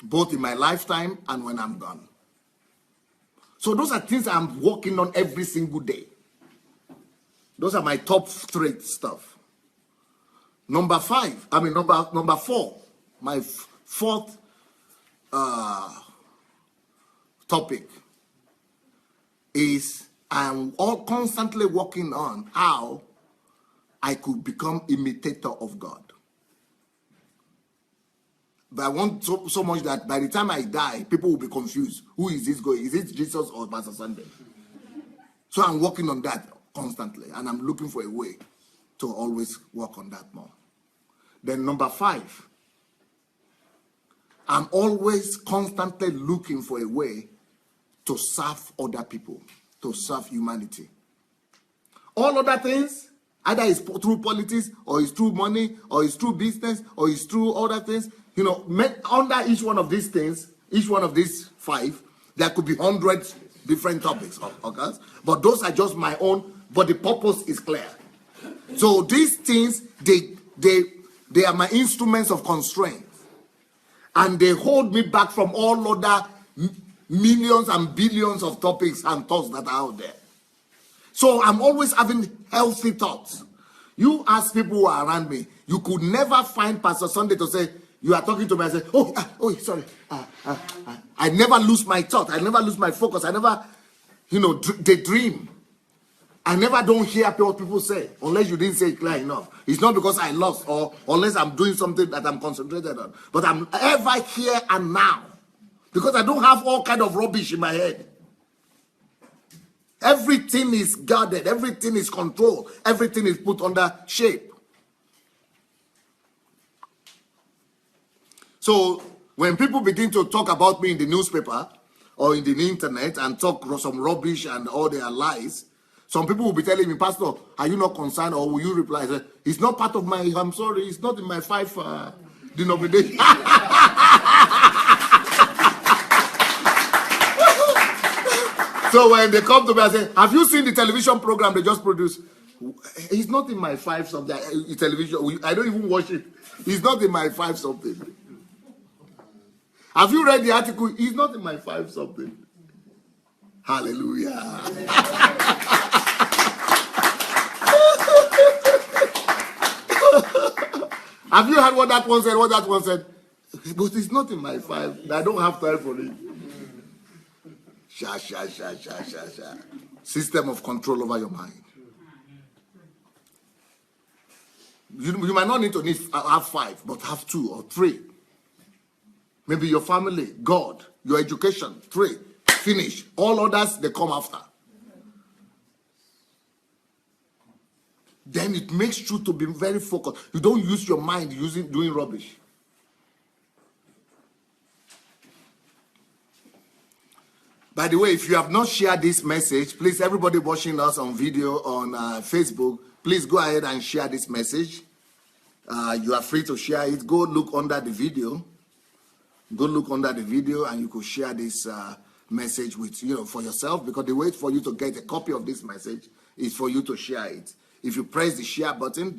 Speaker 1: Both in my lifetime and when I'm gone. So those are things I'm working on every single day. Those are my top 3 stuff. Number 4, my 4th topic is I'm constantly working on how I could become imitator of God. But I want so much that by the time I die, people will be confused. Who is this going? Is it Jesus or Pastor Sunday? So I'm working on that constantly, and I'm looking for a way to always work on that more. Then number 5, I'm always constantly looking for a way to serve other people, to serve humanity. All other things, either it's through politics, or it's through money, or it's through business, or it's through other things. Under each one of these things, each one of these 5, there could be 100 different topics, okay? But those are just my own, but the purpose is clear. So these things, they are my instruments of constraint. And they hold me back from all other millions and billions of topics and thoughts that are out there. So I'm always having healthy thoughts. You ask people who are around me, you could never find Pastor Sunday to say, you are talking to me and say, sorry. I never lose my thought. I never lose my focus. I never, daydream. I never don't hear what people say, unless you didn't say it clear enough. It's not because I lost or unless I'm doing something that I'm concentrated on. But I'm ever here and now. Because I don't have all kind of rubbish in my head. Everything is guarded. Everything is controlled. Everything is put under shape. So when people begin to talk about me in the newspaper or in the internet and talk some rubbish and all their lies, some people will be telling me, Pastor, are you not concerned? Or will you reply, it's not part of my, I'm sorry, it's not in my 5 denomination. So when they come to me and say, have you seen the television program they just produced? It's not in my 5 something, television. I don't even watch it. It's not in my 5 something. Have you read the article? It's not in my 5 something. Hallelujah. Have you heard what that one said? What that one said? But it's not in my 5. I don't have time for it. Sha. System of control over your mind. You might not need to have 5, but have 2 or 3. Maybe your family, God, your education, 3. Finish. All others, they come after. Then it makes you to be very focused. You don't use your mind doing rubbish. By the way, if you have not shared this message, please, everybody watching us on video on Facebook, please go ahead and share this message. You are free to share it. Go look under the video. Go look under the video and you could share this message with, for yourself, because the way for you to get a copy of this message is for you to share it. If you press the share button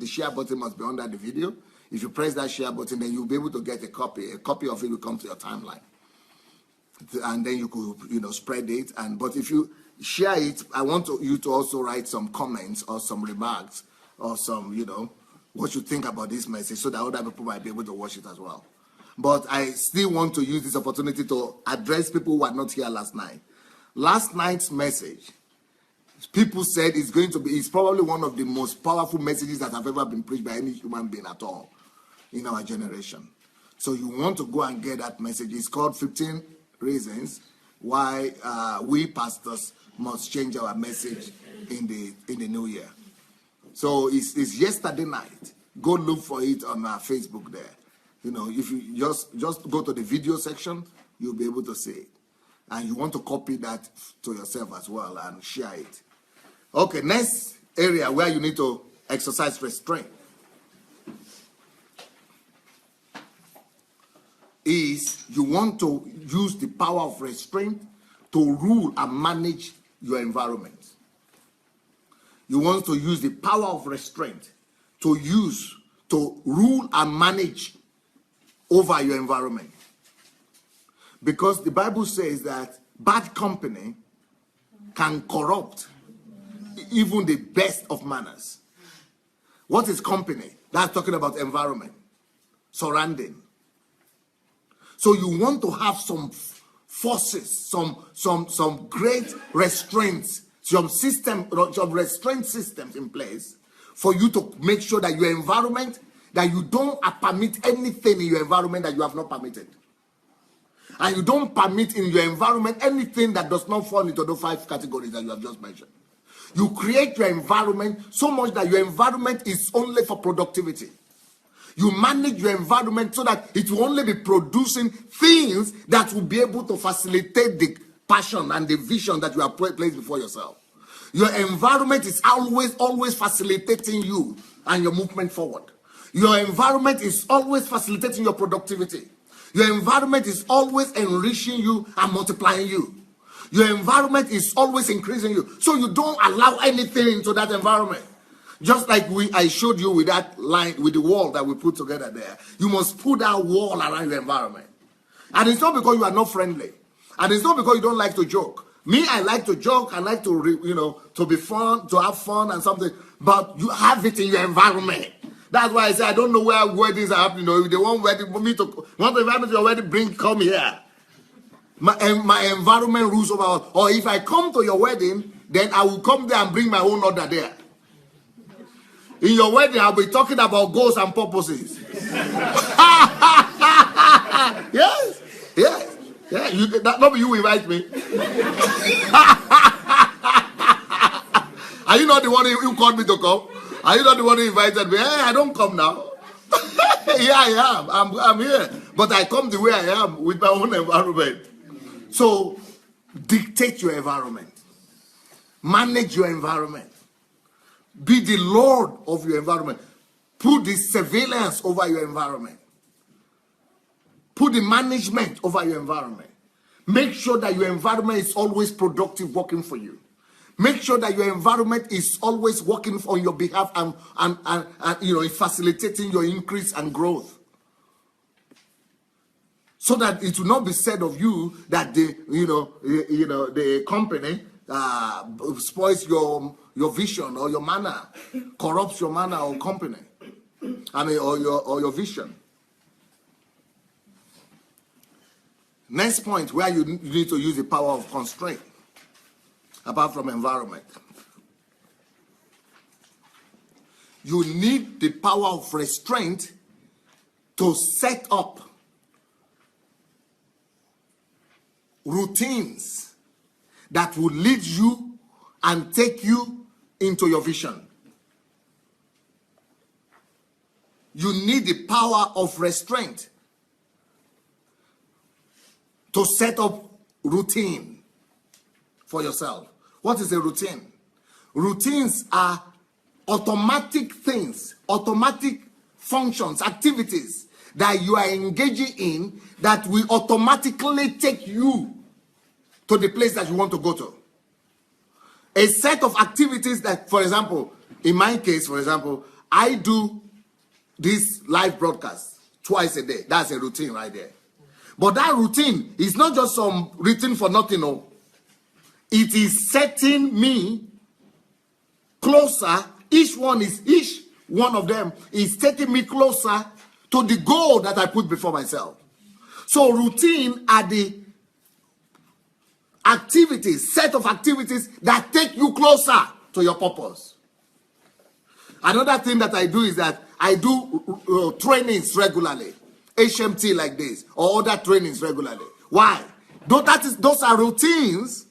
Speaker 1: must be under the video. If you press that share button, then you'll be able to get a copy. A copy of it will come to your timeline. And then you could, spread it. But if you share it, I want you to also write some comments or some remarks or some, what you think about this message so that other people might be able to watch it as well. But I still want to use this opportunity to address people who were not here last night. Last night's message, people said it's probably one of the most powerful messages that have ever been preached by any human being at all in our generation. So you want to go and get that message. It's called 15 Reasons Why We Pastors Must Change Our Message in the New Year. So it's yesterday night. Go look for it on our Facebook there. If you just go to the video section, you'll be able to see it. And you want to copy that to yourself as well and share it. Okay, next area where you need to exercise restraint is you want to use the power of restraint to rule and manage your environment. You want to use the power of restraint to rule and manage over your environment. Because the Bible says that bad company can corrupt even the best of manners. What is company? That's talking about environment, surrounding. So you want to have some forces, some great restraints, some restraint systems in place for you to make sure that your environment, that you don't permit anything in your environment that you have not permitted. And you don't permit in your environment anything that does not fall into the 5 categories that you have just mentioned. You create your environment so much that your environment is only for productivity. You manage your environment so that it will only be producing things that will be able to facilitate the passion and the vision that you have placed before yourself. Your environment is always facilitating you and your movement forward. Your environment is always facilitating your productivity. Your environment is always enriching you and multiplying you. Your environment is always increasing you. So you don't allow anything into that environment. Just like I showed you with that line, with the wall that we put together there. You must put that wall around your environment. And it's not because you are not friendly. And it's not because you don't like to joke. Me, I like to joke. I like to, to be fun, to have fun and something. But you have it in your environment. That's why I say I don't know where weddings are happening. If they want want to invite me to your wedding, come here. My environment rules over. Or if I come to your wedding, then I will come there and bring my own order there. In your wedding, I'll be talking about goals and purposes. Yes, yes, yeah. Not you invite me. Are you not the one who called me to come? Are you not the one who invited me? Hey, I don't come now. Yeah, I am. I'm here, but I come the way I am with my own environment. So, dictate your environment. Manage your environment. Be the Lord of your environment. Put the surveillance over your environment. Put the management over your environment. Make sure that your environment is always productive, working for you. Make sure that your environment is always working on your behalf and facilitating your increase and growth. So that it will not be said of you that the company spoils your vision or your manner, corrupts your manner or company. Or your vision. Next point, where you need to use the power of constraint, apart from environment. You need the power of restraint to set up routines that will lead you and take you into your vision. You need the power of restraint to set up routine for yourself. What is a routine? Routines are automatic things, automatic functions, activities that you are engaging in that will automatically take you to the place that you want to go to. A set of activities that, for example, in my case, for example, I do this live broadcast twice a day. That's a routine right there. But that routine is not just some routine for nothing. No. It is setting me closer. Each one of them is taking me closer to the goal that I put before myself. So routine are the activities, set of activities that take you closer to your purpose. Another thing that I do is that I do trainings regularly, HMT like this, or other trainings regularly. Why? Those are routines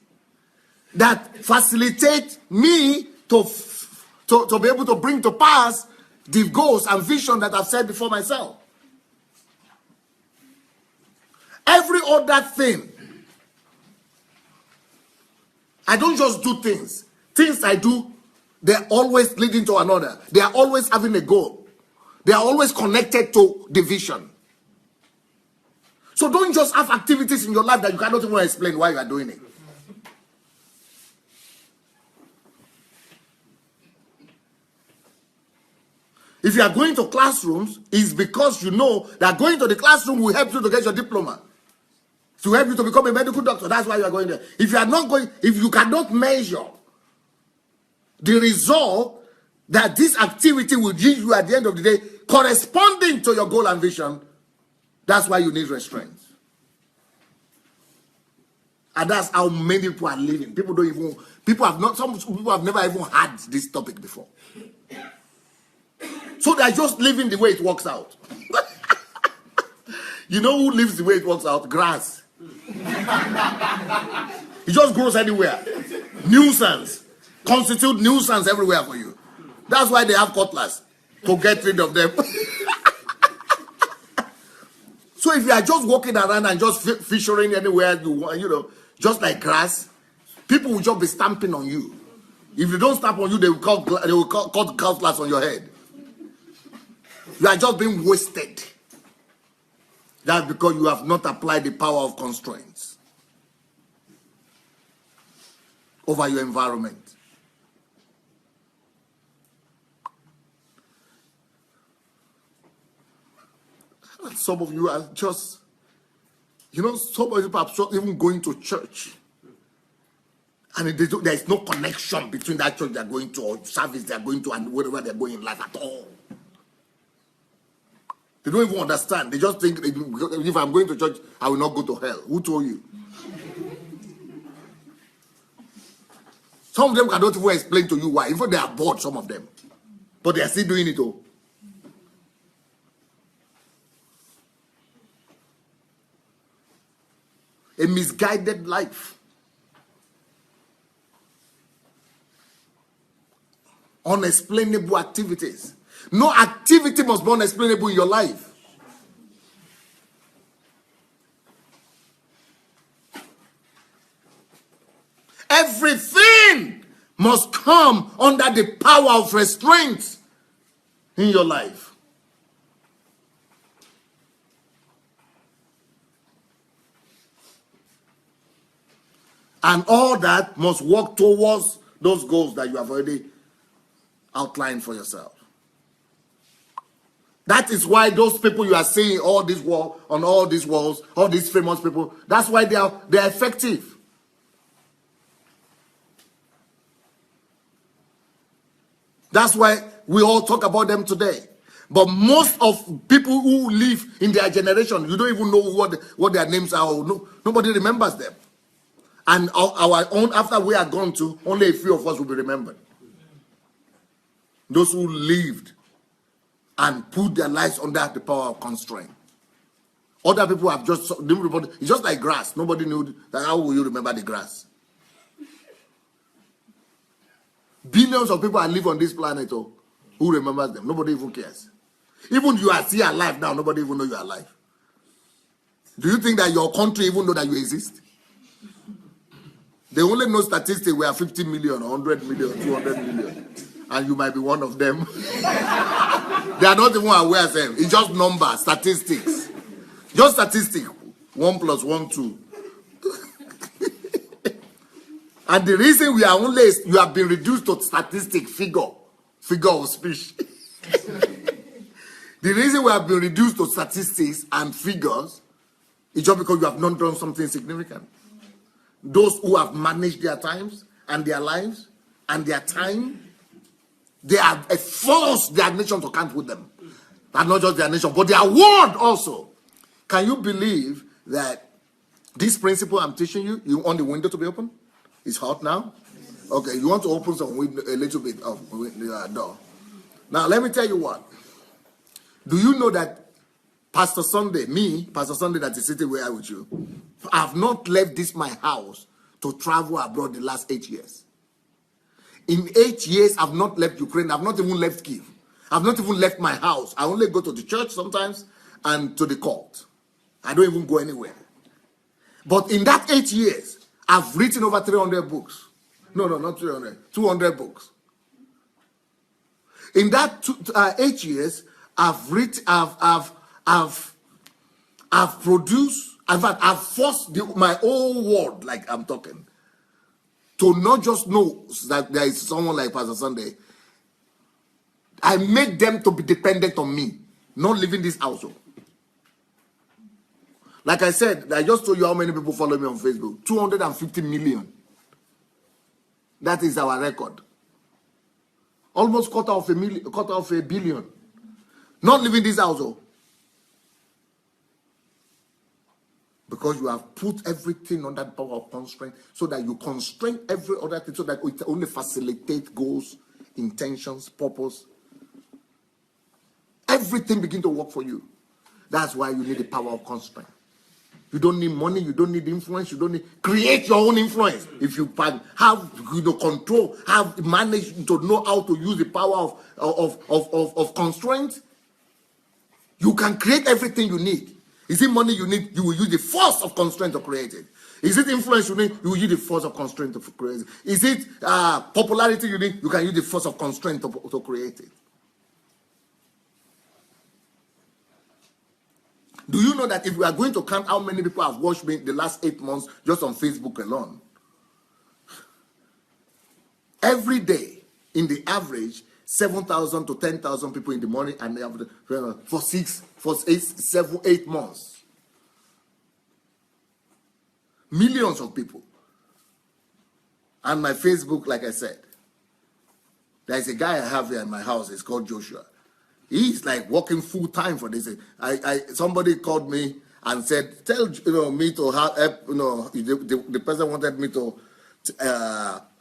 Speaker 1: that facilitate me to be able to bring to pass the goals and vision that I've set before myself. Every other thing, I don't just do things. Things I do, they're always leading to another. They are always having a goal. They are always connected to the vision. So don't just have activities in your life that you cannot even explain why you are doing it. If you are going to classrooms, it's because you know that going to the classroom will help you to get your diploma. To help you to become a medical doctor. That's why you are going there. If you are not going, if you cannot measure the result that this activity will give you at the end of the day, corresponding to your goal and vision, that's why you need restraints. And that's how many people are living. Some people have never even had this topic before. So they're just living the way it works out. You know who lives the way it works out? Grass. It just grows anywhere. Nuisance. Constitute nuisance everywhere for you. That's why they have cutlass, to get rid of them. So if you are just walking around and just fissuring anywhere you want, just like grass, people will just be stamping on you. If you don't stamp on you, they will cut cutlass on your head. You are just being wasted. That's because you have not applied the power of constraints over your environment. Some of you are just, some of you perhaps not even going to church. And there is no connection between that church they're going to or service they're going to and wherever they're going in life at all. They don't even understand. They just think, if I'm going to church, I will not go to hell. Who told you? Some of them cannot even explain to you why. Even they are bored, some of them. But they are still doing it all. A misguided life. Unexplainable activities. No activity must be unexplainable in your life. Everything must come under the power of restraint in your life. And all that must work towards those goals that you have already outlined for yourself. That is why those people you are seeing all this wall on all these walls, all these famous people, that's why they are effective. That's why we all talk about them today. But most of people who live in their generation, you don't even know what their names are. Or no, nobody remembers them. And our own, after we are gone to, only a few of us will be remembered. Those who lived and put their lives under the power of constraint. Other people have just, it's just like grass. Nobody knew that. How will you remember the grass? Billions of people are live on this planet. Oh, who remembers them? Nobody even cares. Even you are still alive now, nobody even know you are alive. Do you think that your country even know that you exist? They only know statistics. We are 50 million, 100 million, 200 million. And you might be one of them. They are not even aware of them. It's just numbers, statistics. Just statistics. 1 + 1 = 2. And the reason you have been reduced to statistic figure of speech. The reason we have been reduced to statistics and figures is just because you have not done something significant. Those who have managed their times and their lives and their time, they are a force their nation to count with them. And not just their nation, but their world also. Can you believe that this principle I'm teaching you, you want the window to be open? It's hot now? Okay, you want to open some window, a little bit of the door. Now, let me tell you what. Do you know that Pastor Sunday, Pastor Sunday that is sitting where with you, I have not left my house to travel abroad the last 8 years. In 8 years, I've not left Ukraine. I've not even left Kyiv. I've not even left my house. I only go to the church sometimes and to the court. I don't even go anywhere. But in that 8 years, I've written over 300 books. No, not 300. 200 books. In that 8 years, I've produced, in fact, I've forced my whole world, like I'm talking, to not just know that there is someone like Pastor Sunday. I made them to be dependent on me, not leaving this household. Like I said, I just told you how many people follow me on Facebook. 250 million. That is our record. Almost quarter of a billion. Not leaving this household. Because you have put everything under the power of constraint, so that you constrain every other thing, so that it only facilitates goals, intentions, purpose. Everything begins to work for you. That's why you need the power of constraint. You don't need money, you don't need influence, you don't need, create your own influence. If you have control, have managed to know how to use the power of constraint, you can create everything you need. Is it money you need? You will use the force of constraint to create it. Is it influence you need? You will use the force of constraint to create it. Is it popularity you need? You can use the force of constraint to create it. Do you know that if we are going to count how many people have watched me the last 8 months just on Facebook alone, every day, in the average, 7,000 to 10,000 people in the morning, and they have for 8 months. Millions of people. And my Facebook, like I said, there's a guy I have here in my house. It's called Joshua. He's like working full time for this. Somebody called me and said, tell me to help. The person wanted me to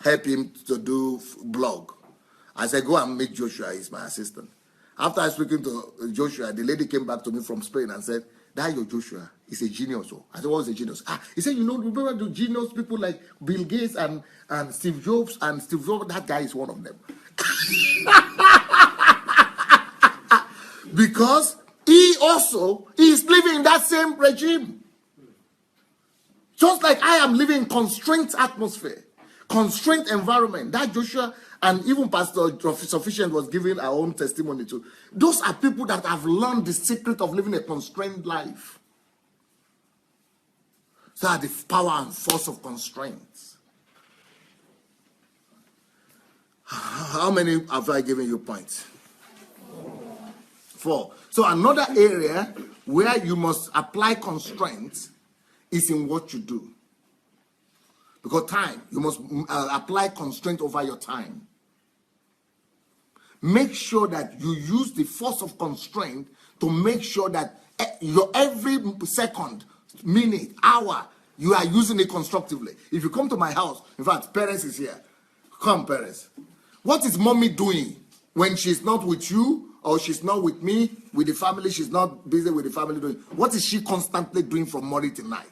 Speaker 1: help him to do blog. I said, go and meet Joshua. He's my assistant. After I speaking to Joshua, the lady came back to me from Spain and said, that your Joshua is a genius. I said, what is a genius? He said, remember the genius people like Bill Gates and Steve Jobs, that guy is one of them. Because he is living in that same regime. Just like I am living in constrained atmosphere, constrained environment. That Joshua and even Pastor Sufficient was giving our own testimony to. Those are people that have learned the secret of living a constrained life. So are the power and force of constraints. How many have I given you points? 4. So another area where you must apply constraints is in what you do. Because time, you must apply constraint over your time. Make sure that you use the force of constraint to make sure that your every second, minute, hour, you are using it constructively. If you come to my house, in fact, Perez is here. Come, Perez. What is mommy doing when she's not with you? Or she's not with me, with the family, she's not busy with the family doing. What is she constantly doing from morning to night?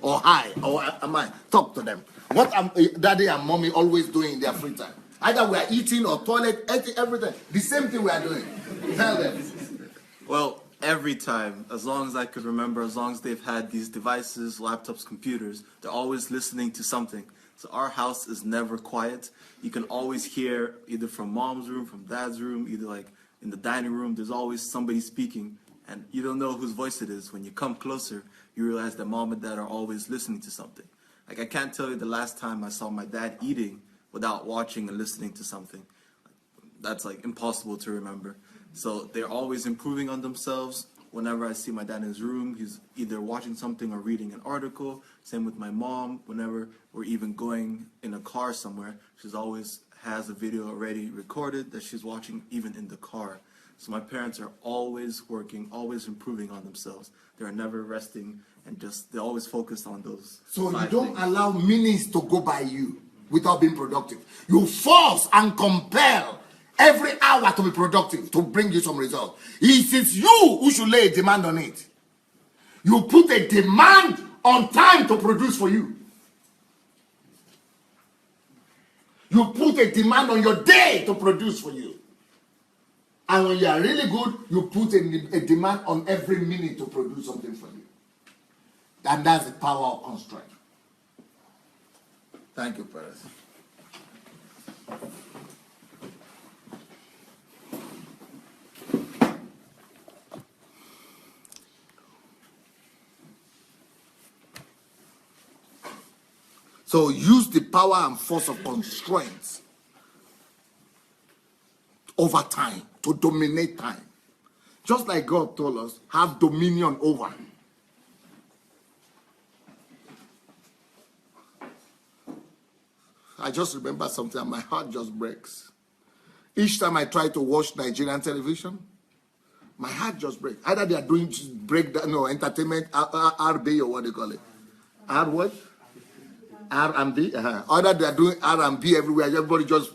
Speaker 1: Or hi, or am I? Talk to them. What am daddy and mommy always doing in their free time? Either we are eating or toilet, everything. The same thing we are doing. Tell them.
Speaker 2: Well, every time, as long as I could remember, as long as they've had these devices, laptops, computers, they're always listening to something. So our house is never quiet. You can always hear either from mom's room, from dad's room, either like in the dining room, there's always somebody speaking, and you don't know whose voice it is. When you come closer, you realize that mom and dad are always listening to something. Like, I can't tell you the last time I saw my dad eating without watching and listening to something. That's like impossible to remember. So they're always improving on themselves. Whenever I see my dad in his room, he's either watching something or reading an article. Same with my mom. Whenever we're even going in a car somewhere, she's always has a video already recorded that she's watching even in the car. So my parents are always working, always improving on themselves. They're never resting, and they're always focused on those.
Speaker 1: So you don't allow minutes to go by you without being productive. You force and compel every hour to be productive, to bring you some results. It is you who should lay a demand on it. You put a demand on time to produce for you. You put a demand on your day to produce for you. And when you are really good, you put a demand on every minute to produce something for you. And that's the power of constraint. Thank you, Perez. So use the power and force of constraints over time to dominate time. Just like God told us, have dominion over. I just remember something and my heart just breaks. Each time I try to watch Nigerian television, my heart just breaks. Either they are doing entertainment, RB or what they call it. R what? R&B. Either they are doing R&B everywhere. Everybody just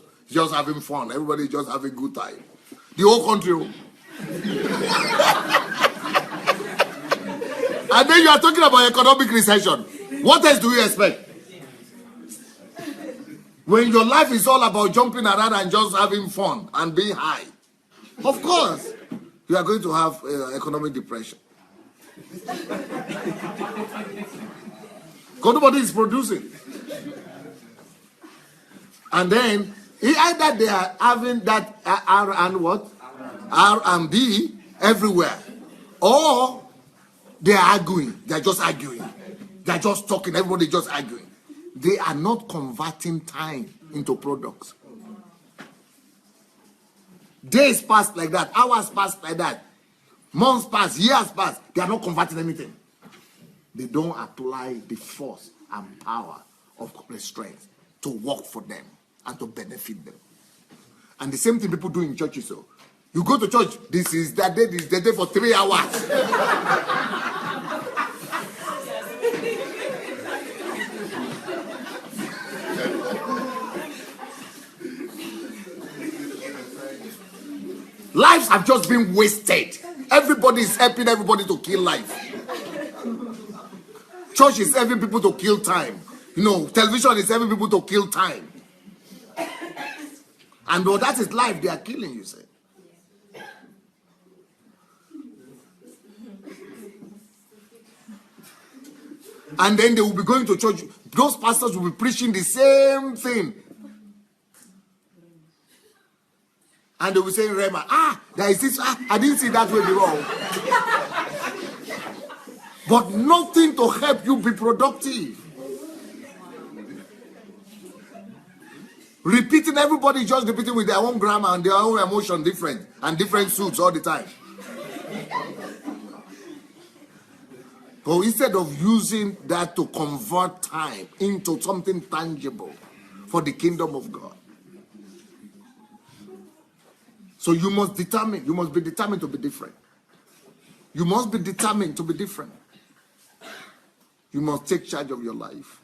Speaker 1: having fun. Everybody just having a good time. The whole country. And then you are talking about economic recession. What else do you expect? When your life is all about jumping around and just having fun and being high, of course, you are going to have economic depression. Because nobody is producing. And then, either they are having that R and what? R and B everywhere. Or they are arguing. They are just arguing. They are just talking. Everybody just arguing. They are not converting time into products. Days pass like that, hours pass like that, months pass, years pass. They are not converting anything. They don't apply the force and power of restraints to work for them and to benefit them. And the same thing people do in churches. So you go to church, this is the day for 3 hours. Lives have just been wasted. Everybody is helping everybody to kill life. Church is helping people to kill time. Television is helping people to kill time. And though that is life, they are killing, you say. And then they will be going to church. Those pastors will be preaching the same thing. And they will say, Rema, there is this, I didn't see that way before. But nothing to help you be productive. Repeating, everybody just repeating with their own grammar and their own emotion different, and different suits all the time. But instead of using that to convert time into something tangible for the kingdom of God. So you must be determined to be different. You must be determined to be different. You must take charge of your life.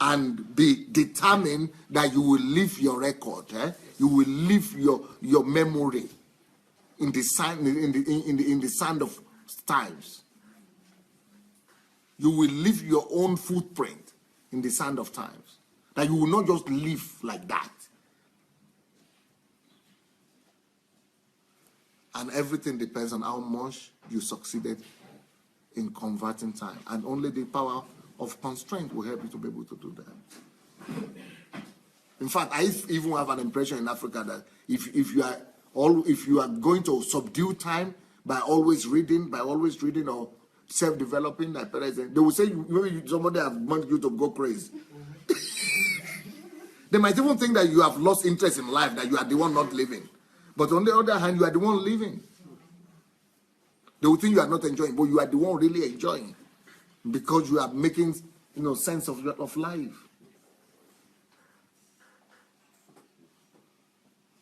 Speaker 1: And be determined that you will leave your record. You will leave your memory in the sand of times. You will leave your own footprint in the sand of times. That you will not just live like that. And everything depends on how much you succeeded in converting time. And only the power of constraint will help you to be able to do that. In fact, I even have an impression in Africa that if you are going to subdue time by always reading or self-developing, they will say maybe somebody have wanted you to go crazy. They might even think that you have lost interest in life, that you are the one not living. But on the other hand, you are the one living. They will think you are not enjoying, but you are the one really enjoying. Because you are making, sense of life.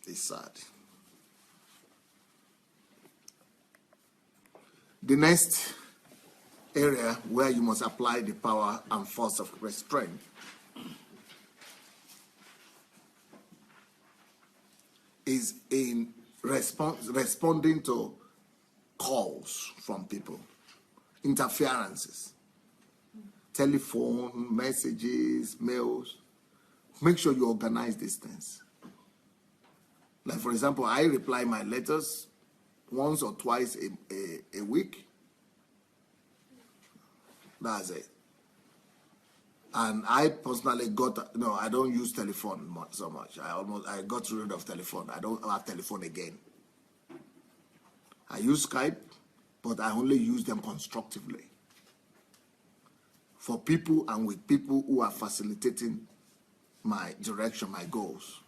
Speaker 1: It's sad. The next area where you must apply the power and force of restraint is in responding to calls from people, interferences, telephone, messages, mails. Make sure you organize these things. Like, for example, I reply my letters once or twice a week. That's it. And I personally I don't use telephone so much. I got rid of telephone. I don't have telephone again. I use Skype, but I only use them constructively. For people and with people who are facilitating my direction, my goals.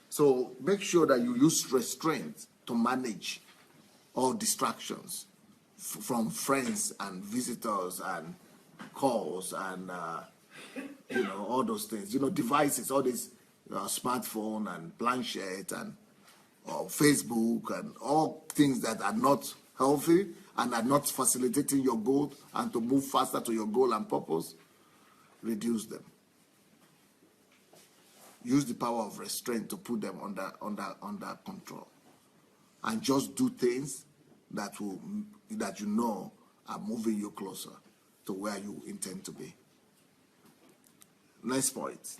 Speaker 1: So make sure that you use restraint to manage all distractions from friends and visitors and calls and all those things. Devices, all this smartphone and planchette and Facebook and all things that are not healthy and are not facilitating your goal and to move faster to your goal and purpose. Reduce them. Use the power of restraint to put them under control, and just do things that are moving you closer to where you intend to be. Next point.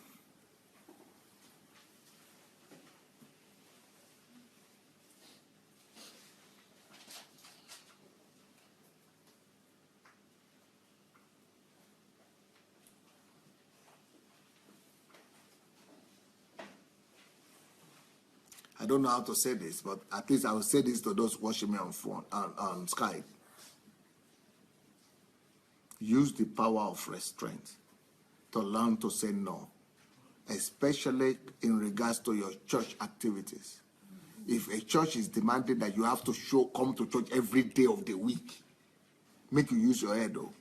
Speaker 1: I don't know how to say this, but at least I will say this to those watching me on Skype. Use the power of restraint to learn to say no especially in regards to your church activities. If a church is demanding that you have to come to church every day of the week, make you use your head, though.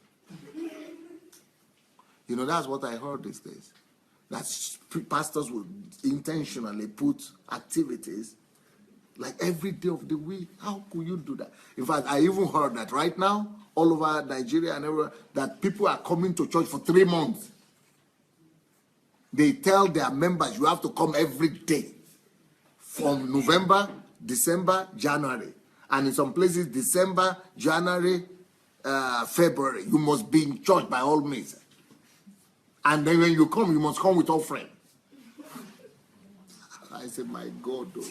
Speaker 1: You know, that's what I heard these days. That pastors would intentionally put activities like every day of the week. How could you do that? In fact, I even heard that right now, all over Nigeria and everywhere, that people are coming to church for 3 months. They tell their members, you have to come every day from November, December, January. And in some places, December, January, February. You must be in church by all means. And then when you come, you must come with offering. I said, my God, though.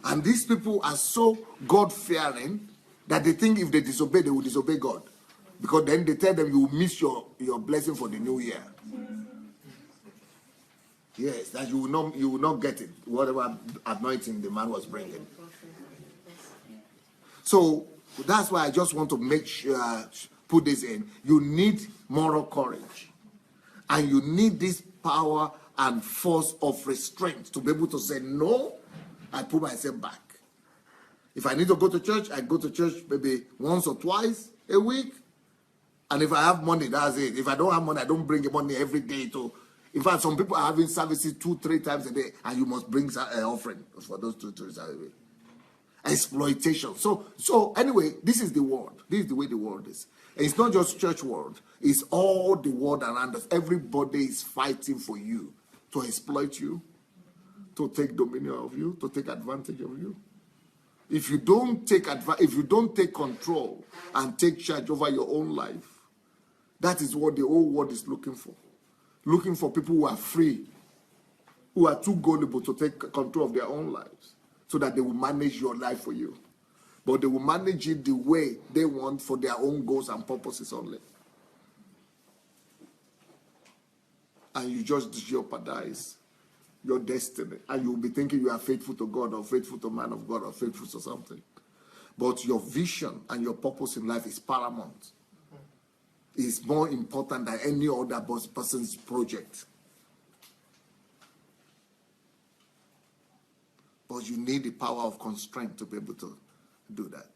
Speaker 1: And these people are so God-fearing that they think if they disobey, they will disobey God. Because then they tell them you will miss your blessing for the new year. Yes, that you will not get it, whatever anointing the man was bringing. So that's why I just want to make sure, put this in. You need moral courage. And you need this power and force of restraint to be able to say, no, I put myself back. If I need to go to church, I go to church maybe once or twice a week. And if I have money, that's it. If I don't have money, I don't bring money every day. In fact, some people are having services 2-3 times a day, and you must bring an offering for those 2-3 times a day. Exploitation. So anyway, this is the world. This is the way the world is. And it's not just church world. It's all the world around us. Everybody is fighting for you to exploit you, to take dominion of you, to take advantage of you. If you don't take control and take charge over your own life, that is what the whole world is looking for. Looking for people who are free, who are too gullible to take control of their own lives, so that they will manage your life for you. But they will manage it the way they want for their own goals and purposes only. And you just jeopardize your destiny. And you'll be thinking you are faithful to God or faithful to man of God or faithful to something. But your vision and your purpose in life is paramount. It's more important than any other person's project. But you need the power of constraint to be able to do that.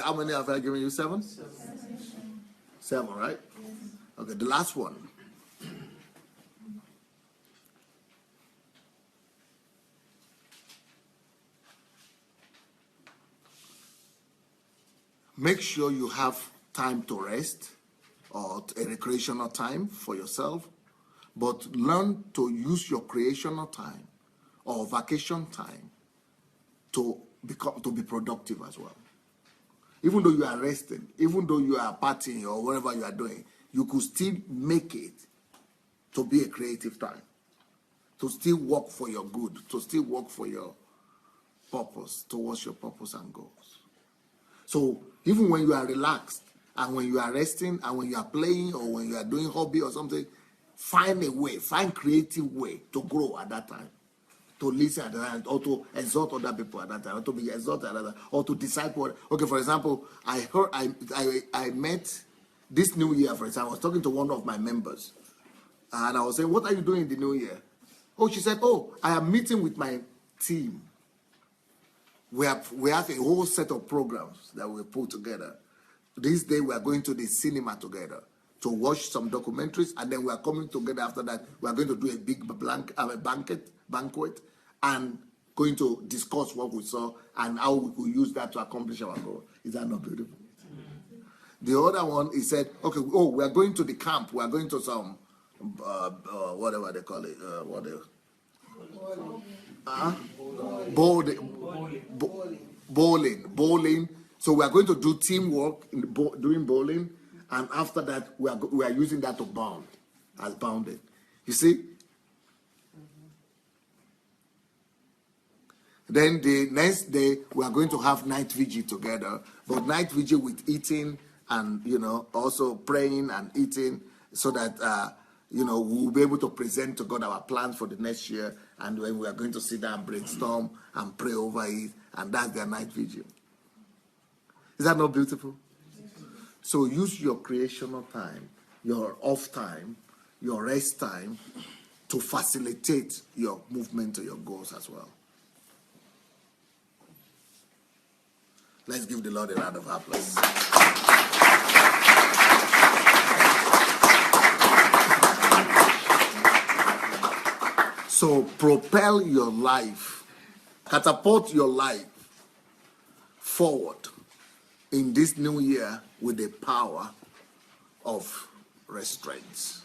Speaker 1: How many have I given you? 7? 7, right? Okay, the last one. Make sure you have time to rest or a recreational time for yourself, but learn to use your creational time or vacation time to be productive as well. Even though you are resting, even though you are partying or whatever you are doing, you could still make it to be a creative time, to still work for your good, to still work for your purpose, towards your purpose and goals. So even when you are relaxed and when you are resting and when you are playing or when you are doing hobby or something, find a way, find creative way to grow at that time, to listen at that time, or to exhort other people at that time, or to be exhorted at that time, or to disciple. Okay, for example, I met this new year, for example, I was talking to one of my members, and I was saying, what are you doing in the new year? Oh, she said, oh, I am meeting with my team. We have a whole set of programs that we put together. This day we are going to the cinema together to watch some documentaries, and then we are coming together after that. We are going to do a big banquet, and going to discuss what we saw and how we could use that to accomplish our goal. Is that not beautiful? The other one, he said, okay, oh, we are going to the camp. We are going to some, whatever they call it, bowling. So we are going to do teamwork in doing bowling, and after that we are using that to bound as bounded. You see. Then the next day we are going to have night vigil together, but night vigil with eating and also praying and eating, so that we'll be able to present to God our plans for the next year, and when we are going to sit down and brainstorm and pray over it, and that's their night vigil. Is that not beautiful? So use your creational time, your off time, your rest time to facilitate your movement to your goals as well. Let's give the Lord a round of applause. So propel your life, catapult your life forward in this new year with the power of restraints.